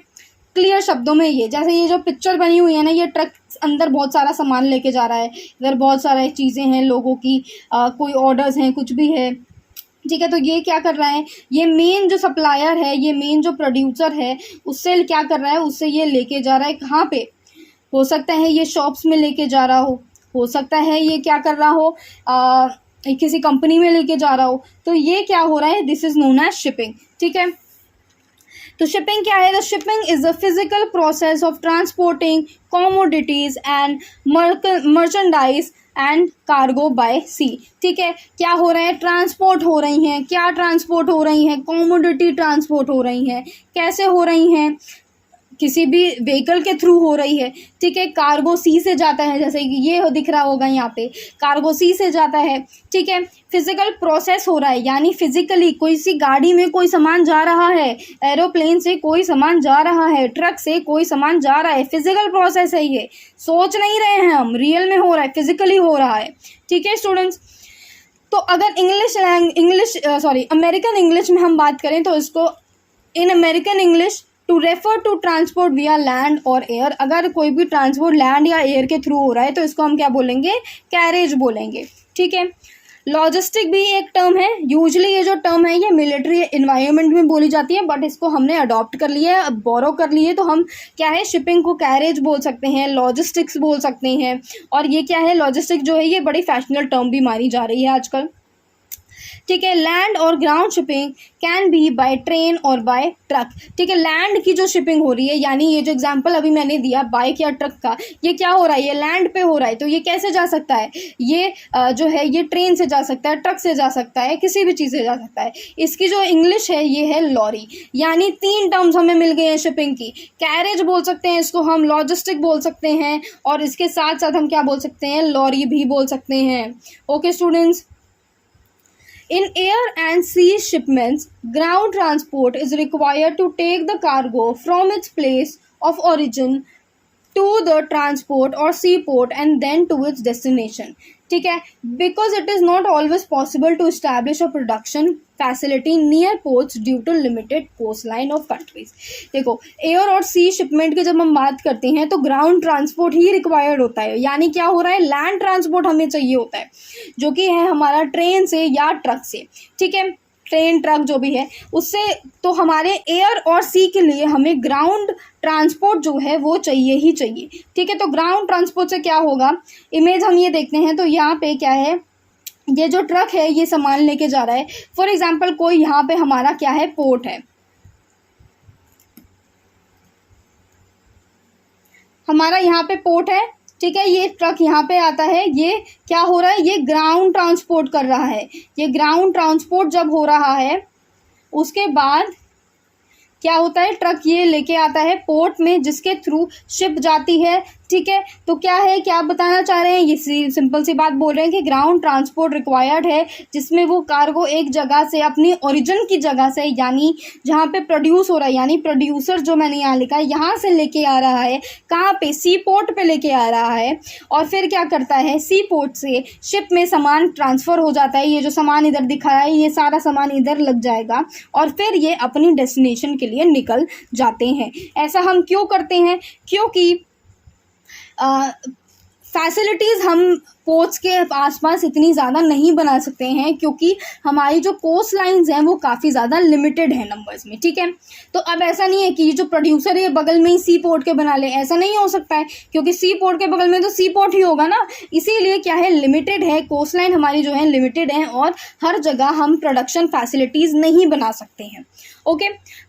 क्लियर शब्दों में ये, जैसे ये जो पिक्चर बनी हुई है ना, ये ट्रक अंदर बहुत सारा सामान लेके जा रहा है, इधर बहुत सारी चीज़ें हैं लोगों की, कोई ऑर्डर्स हैं, कुछ भी है, ठीक है। तो ये क्या कर रहा है, ये मेन जो सप्लायर है, ये मेन जो प्रोड्यूसर है, उससे क्या कर रहा है, उससे ये लेके जा रहा है कहाँ पे, हो सकता है ये शॉप्स में लेके जा रहा हो सकता है ये क्या कर रहा हो, किसी कंपनी में लेके जा रहा हो। तो ये क्या हो रहा है, this is known as shipping. ठीक है, तो शिपिंग क्या है, the shipping is the physical process of transporting commodities and merchandise and cargo by sea. ठीक है, क्या हो रहा है, ट्रांसपोर्ट हो रही हैं, क्या ट्रांसपोर्ट हो रही हैं, कॉमोडिटी ट्रांसपोर्ट हो रही हैं, कैसे हो रही हैं, किसी भी व्हीकल के थ्रू हो रही है, ठीक है। कार्गो सी से जाता है, जैसे कि ये दिख रहा होगा यहाँ पे, कार्गो सी से जाता है, ठीक है। फिजिकल प्रोसेस हो रहा है, यानी फिजिकली कोई सी गाड़ी में कोई सामान जा रहा है, एरोप्लेन से कोई सामान जा रहा है, ट्रक से कोई सामान जा रहा है, फिजिकल प्रोसेस है ये, सोच नहीं रहे हैं हम, रियल में हो रहा है, फिजिकली हो रहा है, ठीक है स्टूडेंट्स। तो अगर अमेरिकन इंग्लिश में हम बात करें तो इसको in American English to refer to transport via land और एयर, अगर कोई भी ट्रांसपोर्ट लैंड या एयर के थ्रू हो रहा है तो इसको हम क्या बोलेंगे, कैरेज बोलेंगे, ठीक है। लॉजिस्टिक भी एक टर्म है, यूजुअली ये जो टर्म है ये मिलिट्री एनवायरनमेंट में बोली जाती है, बट इसको हमने अडॉप्ट कर लिया है, बोरो कर लिए, तो हम क्या है शिपिंग को कैरेज बोल सकते हैं, लॉजिस्टिक्स बोल सकते हैं। और ये क्या है, लॉजिस्टिक जो है ये बड़ी फैशनेबल टर्म भी मानी जा रही है आजकल, ठीक है। लैंड और ground shipping can be by train और बाय ट्रक, ठीक है। लैंड की जो शिपिंग हो रही है, यानी ये जो एग्जांपल अभी मैंने दिया बाइक या ट्रक का, ये क्या हो रहा है, ये लैंड पे हो रहा है, तो ये कैसे जा सकता है, ये जो है ये ट्रेन से जा सकता है, ट्रक से जा सकता है, किसी भी चीज़ से जा सकता है। इसकी जो इंग्लिश है ये है लॉरी, यानी 3 टर्म्स हमें मिल गए हैं शिपिंग की। कैरेज बोल सकते हैं इसको हम, लॉजिस्टिक बोल सकते हैं, और इसके साथ साथ हम क्या बोल सकते हैं, लॉरी भी बोल सकते हैं। Okay students, in air and sea shipments, ground transport is required to take the cargo from its place of origin to the transport or seaport and then to its destination, ठीक है। because it is not always possible to establish a production facility near ports due to limited coastline of countries। देखो, एयर और सी शिपमेंट की जब हम बात करते हैं तो ग्राउंड ट्रांसपोर्ट ही रिक्वायर्ड होता है, यानी क्या हो रहा है, लैंड ट्रांसपोर्ट हमें चाहिए होता है, जो कि है हमारा ट्रेन से या ट्रक से, ठीक है। ट्रेन ट्रक जो भी है उससे, तो हमारे एयर और सी के लिए हमें ग्राउंड ट्रांसपोर्ट जो है वो चाहिए ही चाहिए, ठीक है। तो ग्राउंड ट्रांसपोर्ट से क्या होगा, इमेज हम ये देखते हैं तो यहाँ पे क्या है, ये जो ट्रक है ये सामान लेके जा रहा है। फॉर एग्जांपल कोई यहाँ पे हमारा क्या है, पोर्ट है, हमारा यहाँ पे पोर्ट है, ठीक है। ये ट्रक यहाँ पे आता है, ये क्या हो रहा है, ये ग्राउंड ट्रांसपोर्ट कर रहा है। ये ग्राउंड ट्रांसपोर्ट जब हो रहा है उसके बाद क्या होता है, ट्रक ये लेके आता है पोर्ट में, जिसके थ्रू शिप जाती है, ठीक है। तो क्या है, क्या बताना चाह रहे हैं, ये सिंपल सी बात बोल रहे हैं कि ग्राउंड ट्रांसपोर्ट रिक्वायर्ड है, जिसमें वो कार्गो एक जगह से अपनी ओरिजिन की जगह से, यानी जहाँ पे प्रोड्यूस हो रहा है, यानी प्रोड्यूसर जो मैंने यहाँ लिखा है यहाँ से लेके आ रहा है, कहाँ पे, सी पोर्ट पे लेके आ रहा है, और फिर क्या करता है, सी पोर्ट से शिप में सामान ट्रांसफ़र हो जाता है। ये जो सामान इधर दिखा है ये सारा सामान इधर लग जाएगा और फिर ये अपनी डेस्टिनेशन के लिए निकल जाते हैं। ऐसा हम क्यों करते हैं, क्योंकि फैसिलिटीज़ हम पोर्ट्स के आसपास इतनी ज़्यादा नहीं बना सकते हैं, क्योंकि हमारी जो कोस्ट लाइन्स हैं वो काफ़ी ज़्यादा लिमिटेड है नंबर्स में, ठीक है। तो अब ऐसा नहीं है कि जो प्रोड्यूसर है बगल में ही सी पोर्ट के बना ले, ऐसा नहीं हो सकता है, क्योंकि सी पोर्ट के बगल में तो सी पोर्ट ही होगा ना। इसीलिए क्या है, लिमिटेड है, कोस्ट लाइन हमारी जो है लिमिटेड है, और हर जगह हम प्रोडक्शन फैसिलिटीज़ नहीं बना सकते हैं। Okay,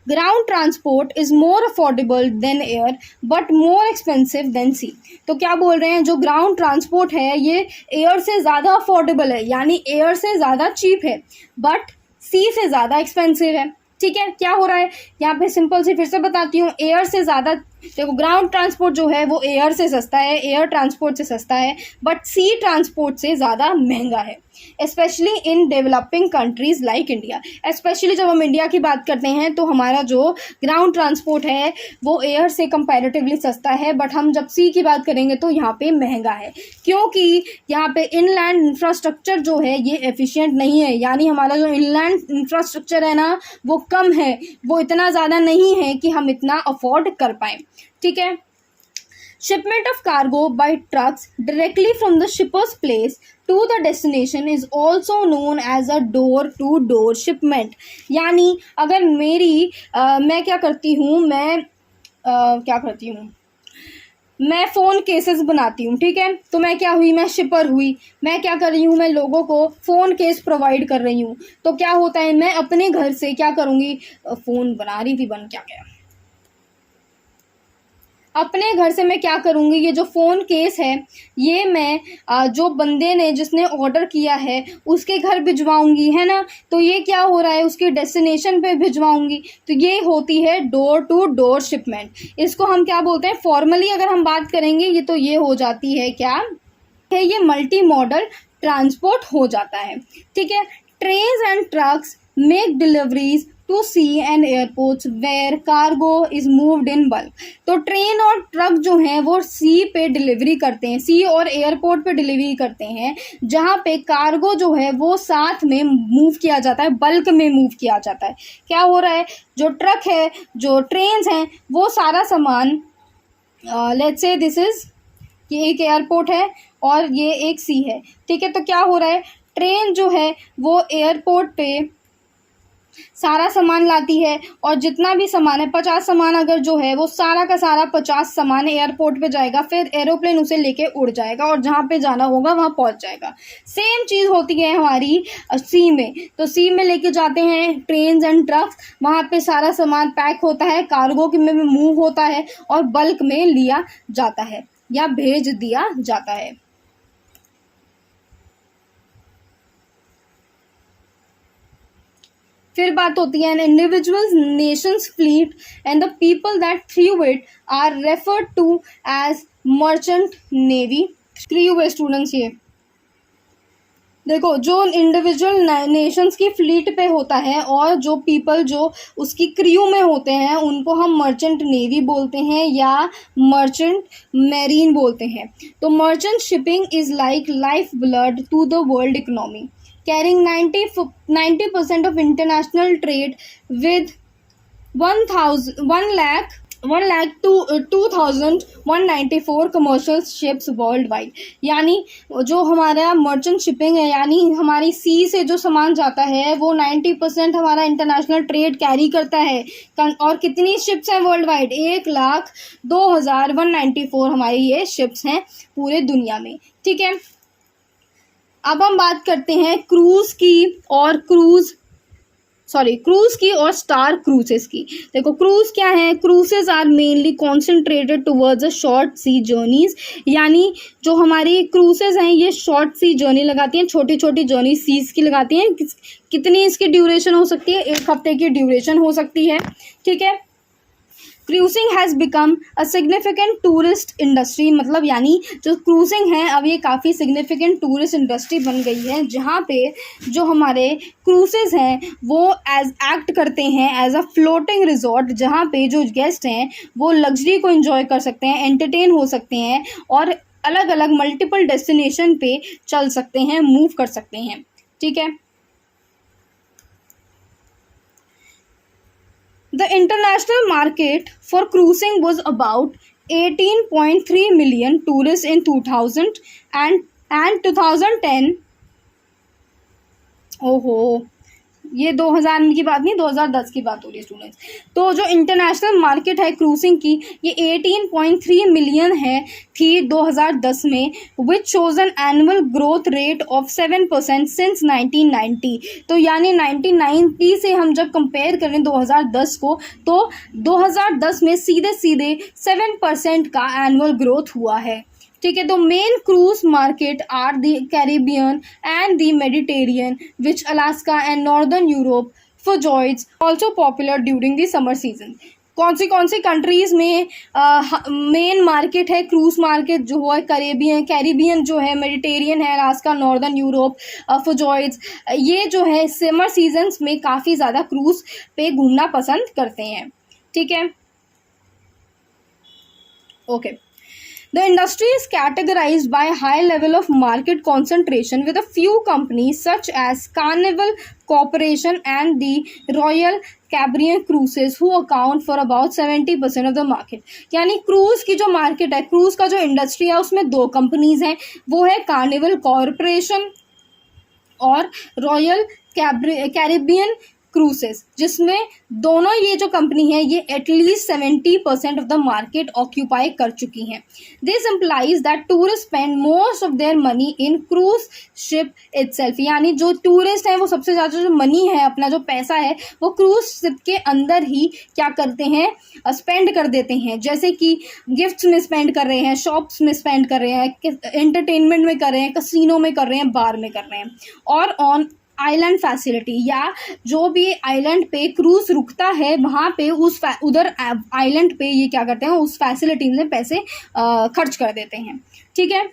ground transport is more affordable than air but more expensive than sea. तो क्या बोल रहे हैं, जो ग्राउंड ट्रांसपोर्ट है ये एयर से ज़्यादा अफोर्डेबल है, यानी एयर से ज़्यादा चीप है, बट सी से ज़्यादा एक्सपेंसिव है, ठीक है। क्या हो रहा है यहाँ पे, सिंपल से फिर से बताती हूँ, एयर से ज़्यादा, देखो ग्राउंड ट्रांसपोर्ट जो है वो एयर से सस्ता है, एयर ट्रांसपोर्ट से सस्ता है, बट सी ट्रांसपोर्ट से ज़्यादा महंगा है, specially in developing countries like India. Specially जब हम इंडिया की बात करते हैं तो हमारा जो ग्राउंड ट्रांसपोर्ट है वो एयर से कंपैरेटिवली सस्ता है, बट हम जब सी की बात करेंगे तो यहाँ पे महंगा है, क्योंकि यहाँ पे इनलैंड इंफ्रास्ट्रक्चर जो है ये एफिशिएंट नहीं है, यानी हमारा जो इनलैंड इंफ्रास्ट्रक्चर है ना वो कम है, वो इतना ज़्यादा नहीं है कि हम इतना अफोर्ड कर पाएँ, ठीक है। Shipment of cargo by trucks directly from the shipper's place to the destination is also known as a door-to-door shipment। यानी अगर मैं क्या करती हूँ, मैं फ़ोन केसेस बनाती हूँ, ठीक है। तो मैं क्या हुई, मैं शिपर हुई, मैं क्या कर रही हूँ, मैं लोगों को फ़ोन केस प्रोवाइड कर रही हूँ। तो क्या होता है, मैं अपने घर से क्या करूँगी, फ़ोन बना रही थी, बन क्या गया, अपने घर से मैं क्या करूँगी, ये जो फ़ोन केस है ये मैं जो बंदे ने जिसने ऑर्डर किया है उसके घर भिजवाऊँगी, है ना। तो ये क्या हो रहा है, उसके डेस्टिनेशन पे भिजवाऊँगी। तो ये होती है डोर टू डोर शिपमेंट। इसको हम क्या बोलते हैं फॉर्मली अगर हम बात करेंगे, ये तो ये हो जाती है क्या है, ये मल्टी मॉडल ट्रांसपोर्ट हो जाता है। ठीक है। Trains and trucks make deliveries to sea and airports where cargo is moved in bulk. तो ट्रेन और ट्रक जो हैं वो सी पे डिलीवरी करते हैं, सी और एयरपोर्ट पे डिलीवरी करते हैं, जहाँ पे कार्गो जो है वो साथ में मूव किया जाता है, बल्क में मूव किया जाता है। क्या हो रहा है, जो ट्रक है, जो ट्रेन्स हैं, वो सारा सामान लेट्स से दिस इज, ये एक एयरपोर्ट है और ये एक सी है। ठीक है। तो क्या हो रहा है, ट्रेन जो है वो एयरपोर्ट पे सारा सामान लाती है और जितना भी सामान है 50 सामान अगर जो है वो सारा का सारा 50 सामान एयरपोर्ट पे जाएगा, फिर एरोप्लेन उसे लेके उड़ जाएगा और जहाँ पे जाना होगा वहाँ पहुँच जाएगा। सेम चीज़ होती है हमारी सी में। तो सी में लेके जाते हैं ट्रेन्स एंड ट्रक्स, वहाँ पे सारा सामान पैक होता है, कार्गो के में मूव होता है और बल्क में लिया जाता है या भेज दिया जाता है। फिर बात होती है an individuals nations fleet and the people that through it are referred to as merchant navy. Through students, ये देखो जो इंडिविजुअल नेशंस की फ्लीट पे होता है और जो पीपल जो उसकी क्रू में होते हैं उनको हम मर्चेंट नेवी बोलते हैं या मर्चेंट मैरीन बोलते हैं। तो merchant shipping is like life blood to the world economy, carrying 90% of international trade with 1,2,194 commercial ships worldwide। यानी जो हमारा मर्चेंट शिपिंग है, यानी हमारी सी से जो सामान जाता है वो 90% हमारा इंटरनेशनल ट्रेड कैरी करता है। और कितनी शिप्स हैं वर्ल्ड वाइड, 1,02,194 हमारी ये शिप्स हैं पूरे दुनिया में। ठीक है। अब हम बात करते हैं क्रूज़ की और स्टार क्रूजेस की। देखो क्रूज़ क्या है, cruises are mainly concentrated towards a short sea journeys. यानी जो हमारी क्रूजेस हैं ये शॉर्ट सी जर्नी लगाती हैं, छोटी छोटी जर्नी सीज की लगाती हैं। कितनी इसकी ड्यूरेशन हो सकती है, 1 हफ्ते की ड्यूरेशन हो सकती है। ठीक है। Cruising has become a significant tourist industry, मतलब यानी जो क्रूजिंग है अब ये काफ़ी सिग्निफिकेंट टूरिस्ट इंडस्ट्री बन गई है, जहाँ पे जो हमारे क्रूजेज हैं वो एक्ट करते हैं एज अ फ्लोटिंग रिजॉर्ट, जहाँ पे जो गेस्ट हैं वो लग्जरी को एंजॉय कर सकते हैं, एंटरटेन हो सकते हैं और अलग अलग मल्टीपल डेस्टिनेशन पे चल सकते हैं, मूव कर सकते हैं। ठीक है। The international market for cruising was about 18.3 million tourists in 2000 and 2010। ओहो, ये 2000 की बात नहीं, 2010 की बात हो रही है स्टूडेंट्स। तो जो इंटरनेशनल मार्केट है क्रूजिंग की ये 18.3 मिलियन है थी 2010 में, which shows an annual growth rate of 7% since 1990। तो यानी 1990 से हम जब कंपेयर करें 2010 को, तो 2010 में सीधे 7% का एनुअल ग्रोथ हुआ है। ठीक है। तो main cruise market are the Caribbean and the Mediterranean which Alaska and northern Europe fjords also popular during the summer season. कौन सी कंट्रीज़ में मेन मार्केट है क्रूज मार्केट जो है, कैरिबियन जो है, मेडिटेरियन है, अलास्का, नॉर्दर्न यूरोप, फॉजॉइड्स, ये जो है समर सीजन्स में काफ़ी ज़्यादा क्रूज पे घूमना पसंद करते हैं। ठीक है। Okay. The industry is categorized by high level of market concentration with a few companies such as Carnival Corporation and the Royal Caribbean Cruises who account for about 70% of the market। यानी क्रूज की जो मार्केट है, क्रूज का जो इंडस्ट्री है उसमें 2 कंपनीज हैं, वो है कार्निवल कॉरपोरेशन और रॉयल कैरिबियन क्रूसेस, जिसमें दोनों ये जो कंपनी है ये at least 70% of the market occupy कर चुकी हैं। This implies that tourist spend most of their money in cruise ship itself, यानी जो टूरिस्ट हैं वो सबसे ज़्यादा जो मनी है, अपना जो पैसा है, वो क्रूज शिप के अंदर ही क्या करते हैं, स्पेंड कर देते हैं। जैसे कि गिफ्ट्स में स्पेंड कर रहे हैं, शॉप्स में स्पेंड कर रहे हैं, एंटरटेनमेंट में कर रहे हैं, कसिनो में कर रहे हैं, बार में कर रहे हैं, और ऑन आइलैंड फैसिलिटी, या जो भी आइलैंड पे क्रूज रुकता है वहाँ पे उधर आइलैंड पे ये क्या करते हैं, उस फैसिलिटी में पैसे खर्च कर देते हैं। ठीक है,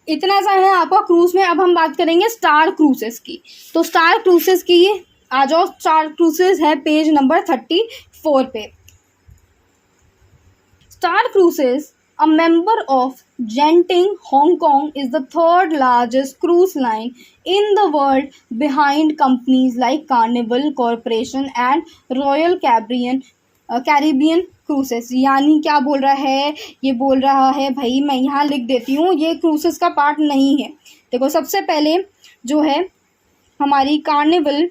इतना सा है आपका क्रूज में। अब हम बात करेंगे स्टार क्रूजेस की। तो स्टार क्रूजेस की आ जाओ, स्टार क्रूजेस है पेज नंबर 34 पे। Star cruises, a member of Genting Hong Kong, is the third largest cruise line in the world behind companies like Carnival Corporation and Royal Caribbean Cruises। यानी क्या बोल रहा है, ये बोल रहा है भाई, मैं यहाँ लिख देती हूँ, ये क्रूसेस का पार्ट नहीं है। देखो, सबसे पहले जो है हमारी कार्निवल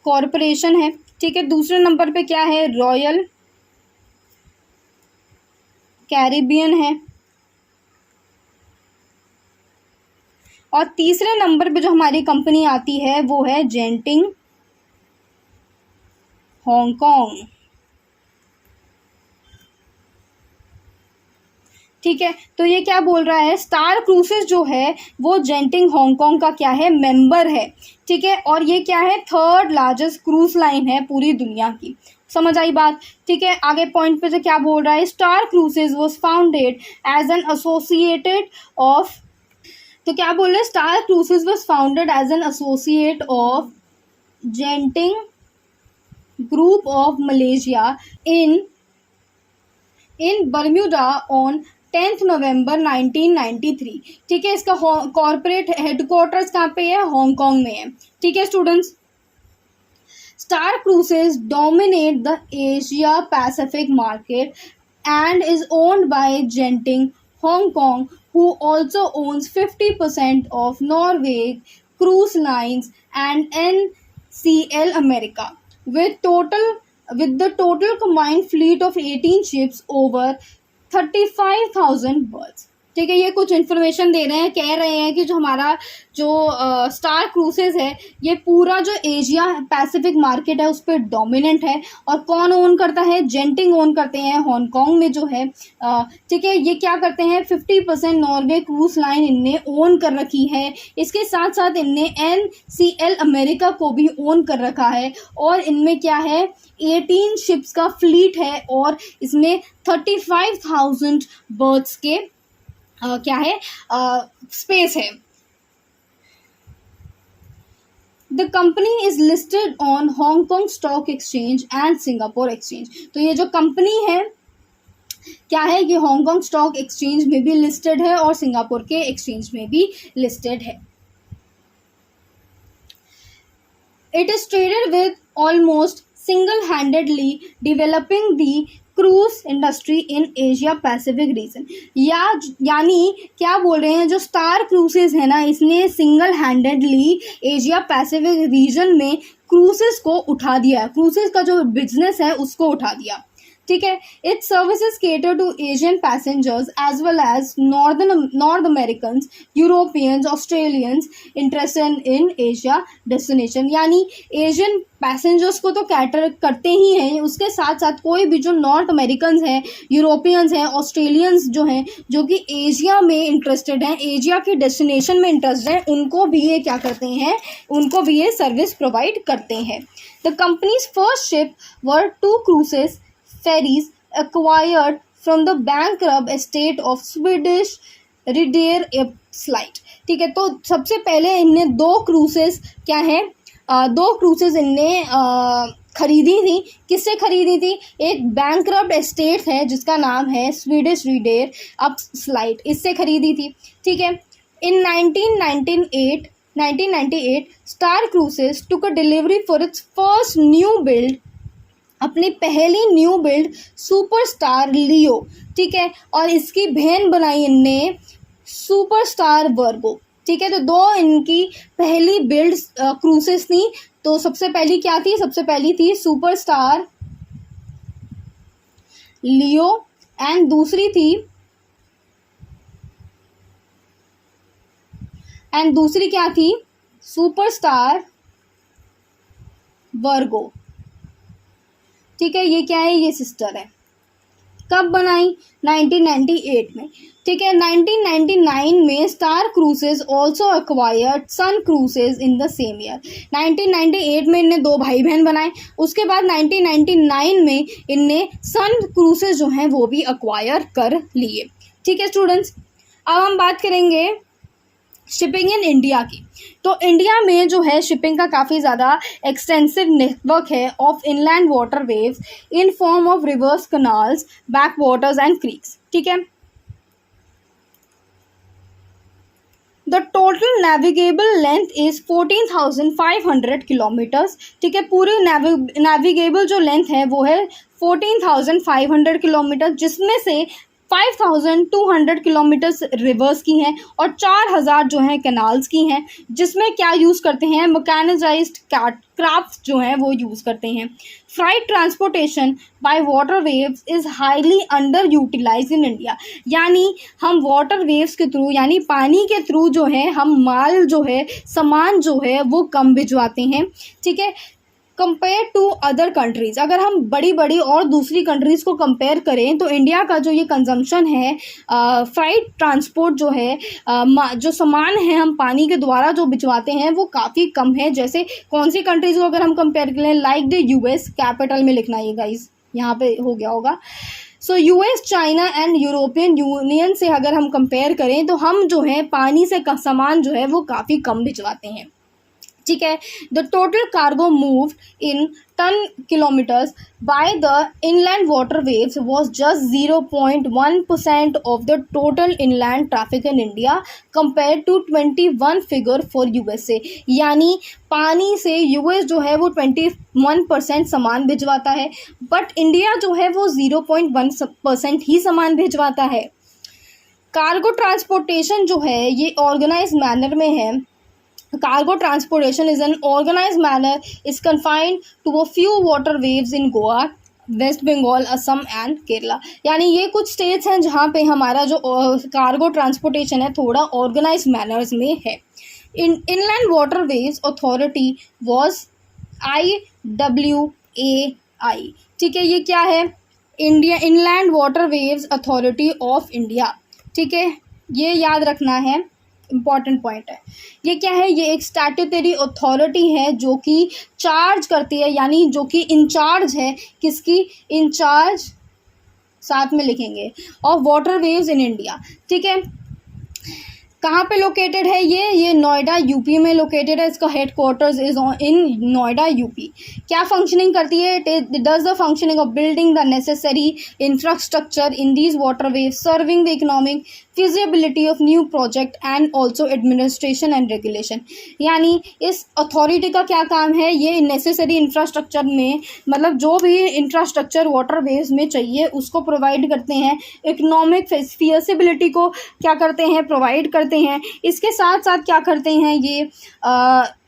कॉरपोरेशन है, ठीक है। दूसरे नंबर पे क्या है, रॉयल कैरिबियन है, और तीसरे नंबर पे जो हमारी कंपनी आती है वो है जेंटिंग हांगकांग। ठीक है, तो ये क्या बोल रहा है, स्टार क्रूसेस जो है वो जेंटिंग हांगकांग का क्या है, मेंबर है। ठीक है, और ये क्या है, थर्ड लार्जेस्ट क्रूज लाइन है पूरी दुनिया की। समझ आई बात। ठीक है, आगे पॉइंट पे से क्या बोल रहा है, Star Cruises was founded as an associated of, तो क्या बोल रहे हैं, Star Cruises was founded as an associate of Genting group of Malaysia in Bermuda on 10 November 1993। ठीक है, इसका कॉर्पोरेट हेडक्वार्टर्स कहाँ पे है, हांगकांग में है। ठीक है students, Star Cruises dominate the Asia Pacific market and is owned by Genting Hong Kong, who also owns 50% of Norway Cruise Lines and NCL America, with the total combined fleet of 18 ships over 35,000 berths। ठीक है, ये कुछ इन्फॉर्मेशन दे रहे हैं, कह रहे हैं कि जो हमारा जो स्टार क्रूसेस है ये पूरा जो एशिया पैसिफिक मार्केट है उस पर डोमिनेंट है। और कौन ओन करता है, जेंटिंग ओन करते हैं हांगकांग में जो है। ठीक है, ये क्या करते हैं, 50% नॉर्वे क्रूज लाइन इनने ओन कर रखी है। इसके साथ साथ इनने NCL अमेरिका को भी ओन कर रखा है, और इनमें क्या है, 18 शिप्स का फ्लीट है, और इसमें 35,000 बर्थ्स के क्या है, स्पेस है। The company is listed on Hong Kong stock exchange and Singapore exchange. तो ये जो कंपनी है क्या है, ये हांगकांग स्टॉक एक्सचेंज में भी लिस्टेड है और सिंगापुर के एक्सचेंज में भी लिस्टेड है। It is traded with almost single-handedly developing the cruise industry in Asia Pacific region. यानी क्या बोल रहे हैं, जो स्टार क्रूजेज है ना, इसने single handedly Asia Pacific region में क्रूजेस को उठा दिया है, क्रूजेस का जो बिजनेस है उसको उठा दिया। ठीक है, it services cater to Asian passengers as well as North Americans, Europeans, Australians interested in Asia destination. यानी एशियन पैसेंजर्स को तो कैटर करते ही हैं, उसके साथ साथ कोई भी जो नॉर्थ अमेरिकन्स हैं, यूरोपियंस हैं, ऑस्ट्रेलियंस जो हैं, जो कि एशिया में इंटरेस्टेड हैं, एशिया के डेस्टिनेशन में इंटरेस्टेड हैं, उनको भी ये क्या करते हैं, उनको भी ये सर्विस प्रोवाइड करते हैं। The companies first ship were 2 cruises ferries acquired from the bankrupt estate of Swedish Reeder Slite। ठीक है, तो सबसे पहले इनने 2 क्रूसेस क्या है, 2 क्रूसेस इनने खरीदी थी। किससे खरीदी थी, एक बैंकरप्ट एस्टेट है जिसका नाम है स्वीडिश रीडेर अप स्लाइट, इससे खरीदी थी। ठीक है, in 1998 Star Cruises took a delivery for its first new build, अपनी पहली न्यू बिल्ड सुपरस्टार लियो। ठीक है, और इसकी बहन बनाई इनने सुपरस्टार वर्गो। ठीक है। तो दो इनकी पहली बिल्ड क्रूसेस थी। तो सबसे पहली क्या थी? सबसे पहली थी सुपरस्टार लियो एंड दूसरी क्या थी? सुपरस्टार वर्गो। ठीक है, ये क्या है? ये सिस्टर है। कब बनाई? 1998 में। ठीक है, 1999 में Star Cruises also acquired Sun Cruises in the same year. 1998 में इनने दो भाई बहन बनाए। उसके बाद 1999 में इनने सन क्रूसेस जो हैं वो भी एक्वायर कर लिए। ठीक है स्टूडेंट्स, अब हम बात करेंगे शिपिंग इन इंडिया की। तो इंडिया में जो है शिपिंग का काफ़ी ज़्यादा एक्सटेंसिव नेटवर्क है of inland water waves in form of reverse canals, back waters and creeks. ठीक है, the total navigable length is 14,500 kilometres. ठीक है, पूरी नेविगेबल जो लेंथ है वो है 14,500 किलोमीटर, जिसमें से 5,200 किलोमीटर्स रिवर्स की हैं और 4,000 जो हैं कैनाल्स की हैं, जिसमें क्या यूज़ करते हैं? मैकेनाइज्ड क्राफ्ट जो हैं वो यूज़ करते हैं। Freight transportation by water waves is highly under utilise in India. यानी हम वाटर वेव्स के थ्रू, यानी पानी के थ्रू जो है हम माल जो है, सामान जो है वो कम भिजवाते हैं। ठीक है, कंपेयर टू अदर कंट्रीज़, अगर हम बड़ी बड़ी और दूसरी कंट्रीज़ को कंपेयर करें तो इंडिया का जो ये कंजम्पशन है फ्राइट ट्रांसपोर्ट जो है, जो सामान है हम पानी के द्वारा जो भिजवाते हैं वो काफ़ी कम है। जैसे कौन सी कंट्रीज़ को अगर हम कंपेयर करें, लाइक द यूएस, कैपिटल में लिखना है गाइस, यहाँ पे हो गया होगा। So US, China and European union से अगर हम कंपेयर करें तो हम जो है पानी से सामान जो है वो काफ़ी कम भिजवाते हैं। ठीक है, the total cargo moved in tonne kilometres by the inland water waves was just 0.1% of the total inland traffic in India compare to 21 figure for USA. यानी पानी से यूएस जो है वो 21% सामान भिजवाता है, बट इंडिया जो है वो 0.1% ही सामान भिजवाता है। कार्गो ट्रांसपोर्टेशन जो है ये ऑर्गेनाइज मैनर में है। Cargo transportation is an organized manner is confined to a few water waves in Goa, West Bengal, Assam and Kerala. यानी ये कुछ स्टेट्स हैं जहाँ पे हमारा जो कार्गो ट्रांसपोर्टेशन है थोड़ा ऑर्गेनाइज मैनर्स में है। Inland water waves authority was IWAI। ठीक है, ये क्या है? India inland water waves authority of India. ठीक है, ये याद रखना है, इम्पॉर्टेंट पॉइंट है। ये क्या है? ये एक स्टैट्यूटरी अथॉरिटी है जो कि चार्ज करती है, यानी जो कि इंचार्ज है, किसकी? इंचार्ज साथ में लिखेंगे, of water waves in India. ठीक है, कहाँ पे लोकेटेड है ये नोएडा यूपी में लोकेटेड है। इसका head quarters is in Noida UP. क्या फंक्शनिंग करती है? It does the functioning of building the necessary infrastructure in these water waves, serving the economic feasibility of new project and also administration and regulation. यानी इस अथॉरिटी का क्या काम है? ये नेसेसरी इंफ्रास्ट्रक्चर में, मतलब जो भी इंफ्रास्ट्रक्चर वाटर वेव्स में चाहिए उसको प्रोवाइड करते हैं, इकोनॉमिक फिजिबिलिटी को क्या करते हैं? प्रोवाइड करते हैं। इसके साथ साथ क्या करते हैं? ये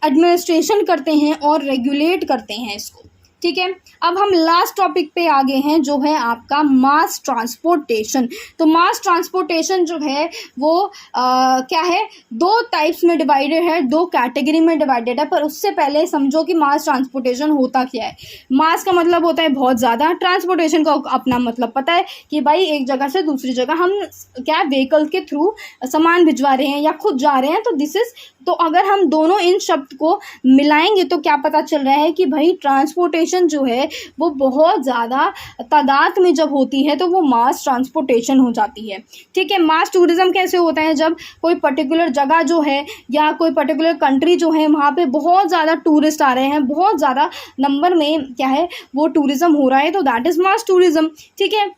एडमिनिस्ट्रेशन करते हैं और रेगुलेट करते हैं इसको। ठीक है, अब हम लास्ट टॉपिक पे आ गए हैं जो है आपका मास ट्रांसपोर्टेशन। तो मास ट्रांसपोर्टेशन जो है वो क्या है? दो टाइप्स में डिवाइडेड है, दो कैटेगरी में डिवाइडेड है। पर उससे पहले समझो कि मास ट्रांसपोर्टेशन होता क्या है। मास का मतलब होता है बहुत ज़्यादा, ट्रांसपोर्टेशन का अपना मतलब पता है कि भाई एक जगह से दूसरी जगह हम क्या व्हीकल के थ्रू सामान भिजवा रहे हैं या खुद जा रहे हैं, तो दिस इज। तो अगर हम दोनों इन शब्द को मिलाएंगे तो क्या पता चल रहा है कि भाई ट्रांसपोर्टेशन जो है वो बहुत ज़्यादा तादाद में जब होती है तो वो मास ट्रांसपोर्टेशन हो जाती है। ठीक है, मास टूरिज्म कैसे होता है? जब कोई पर्टिकुलर जगह जो है या कोई पर्टिकुलर कंट्री जो है वहाँ पे बहुत ज़्यादा टूरिस्ट आ रहे हैं, बहुत ज़्यादा नंबर में क्या है वो टूरिज्म हो रहा है, तो दैट इज़ मास टूरिज्म। ठीक है,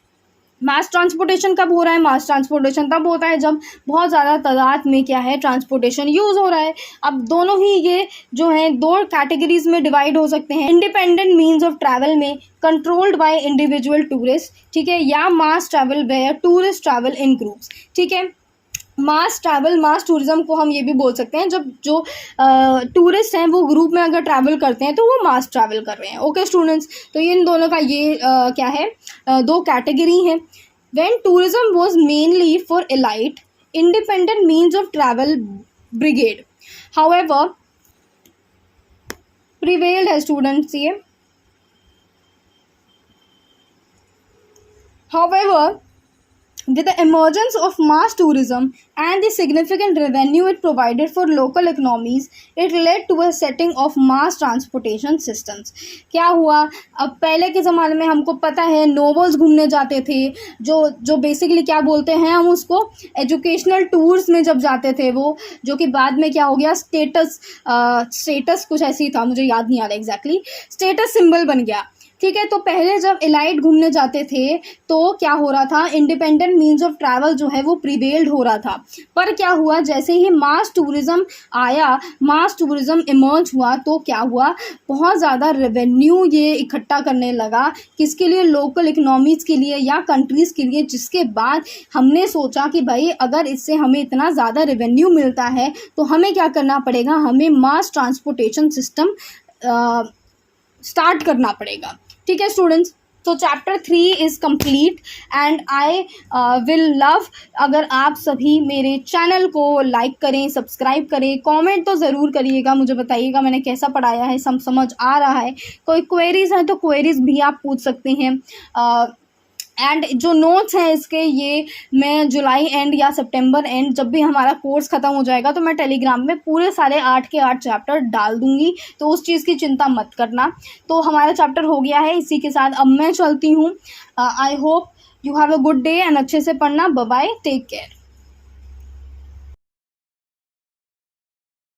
मास ट्रांसपोर्टेशन कब हो रहा है? मास ट्रांसपोर्टेशन तब होता है जब बहुत ज़्यादा तादाद में क्या है ट्रांसपोर्टेशन यूज़ हो रहा है। अब दोनों ही ये जो है दो कैटेगरीज में डिवाइड हो सकते हैं। इंडिपेंडेंट मीन्स ऑफ ट्रैवल में कंट्रोल्ड बाय इंडिविजुअल टूरिस्ट, ठीक है, या mass travel where tourist travel in groups. ठीक है, मास ट्रैवल, मास टूरिज्म को हम ये भी बोल सकते हैं जब जो टूरिस्ट हैं वो ग्रुप में अगर ट्रैवल करते हैं तो वो मास ट्रैवल कर रहे हैं। ओके स्टूडेंट्स, तो इन दोनों का ये क्या है, दो कैटेगरी हैं। When tourism was mainly for elite independent means of travel brigade however prevailed है स्टूडेंट्स ये। However, with the emergence of mass tourism and the significant revenue it provided for local economies, it led to a setting of mass transportation systems. क्या हुआ, अब पहले के ज़माने में हमको पता है नोवेल्स घूमने जाते थे, जो बेसिकली क्या बोलते हैं हम उसको, एजुकेशनल टूर्स में जब जाते थे वो, जो कि बाद में क्या हो गया, स्टेटस कुछ ऐसी था, मुझे याद नहीं आ रहा एग्जैक्टली, स्टेटस सिंबल बन गया। ठीक है, तो पहले जब एलाइट घूमने जाते थे तो क्या हो रहा था, इंडिपेंडेंट मीन्स ऑफ ट्रैवल जो है वो प्रिवेल्ड हो रहा था। पर क्या हुआ, जैसे ही मास टूरिज्म आया, मास टूरिज्म इमर्ज हुआ, तो क्या हुआ, बहुत ज़्यादा रेवेन्यू ये इकट्ठा करने लगा, किसके लिए, लोकल इकोनॉमीज़ के लिए या कंट्रीज़ के लिए, जिसके बाद हमने सोचा कि भाई अगर इससे हमें इतना ज़्यादा रेवेन्यू मिलता है तो हमें क्या करना पड़ेगा, हमें मास ट्रांसपोर्टेशन सिस्टम स्टार्ट करना पड़ेगा। ठीक है स्टूडेंट्स, तो chapter 3 is complete and I will love अगर आप सभी मेरे चैनल को लाइक करें, सब्सक्राइब करें, कमेंट तो ज़रूर करिएगा, मुझे बताइएगा मैंने कैसा पढ़ाया है, समझ आ रहा है। कोई क्वेरीज़ हैं तो क्वेरीज़ भी आप पूछ सकते हैं। एंड जो नोट्स हैं इसके, ये मैं जुलाई एंड या सितंबर एंड जब भी हमारा कोर्स ख़त्म हो जाएगा तो मैं टेलीग्राम में पूरे सारे 8 के 8 चैप्टर डाल दूंगी, तो उस चीज़ की चिंता मत करना। तो हमारा चैप्टर हो गया है, इसी के साथ अब मैं चलती हूँ। I hope you have a good day and अच्छे से पढ़ना। Bye bye, take care.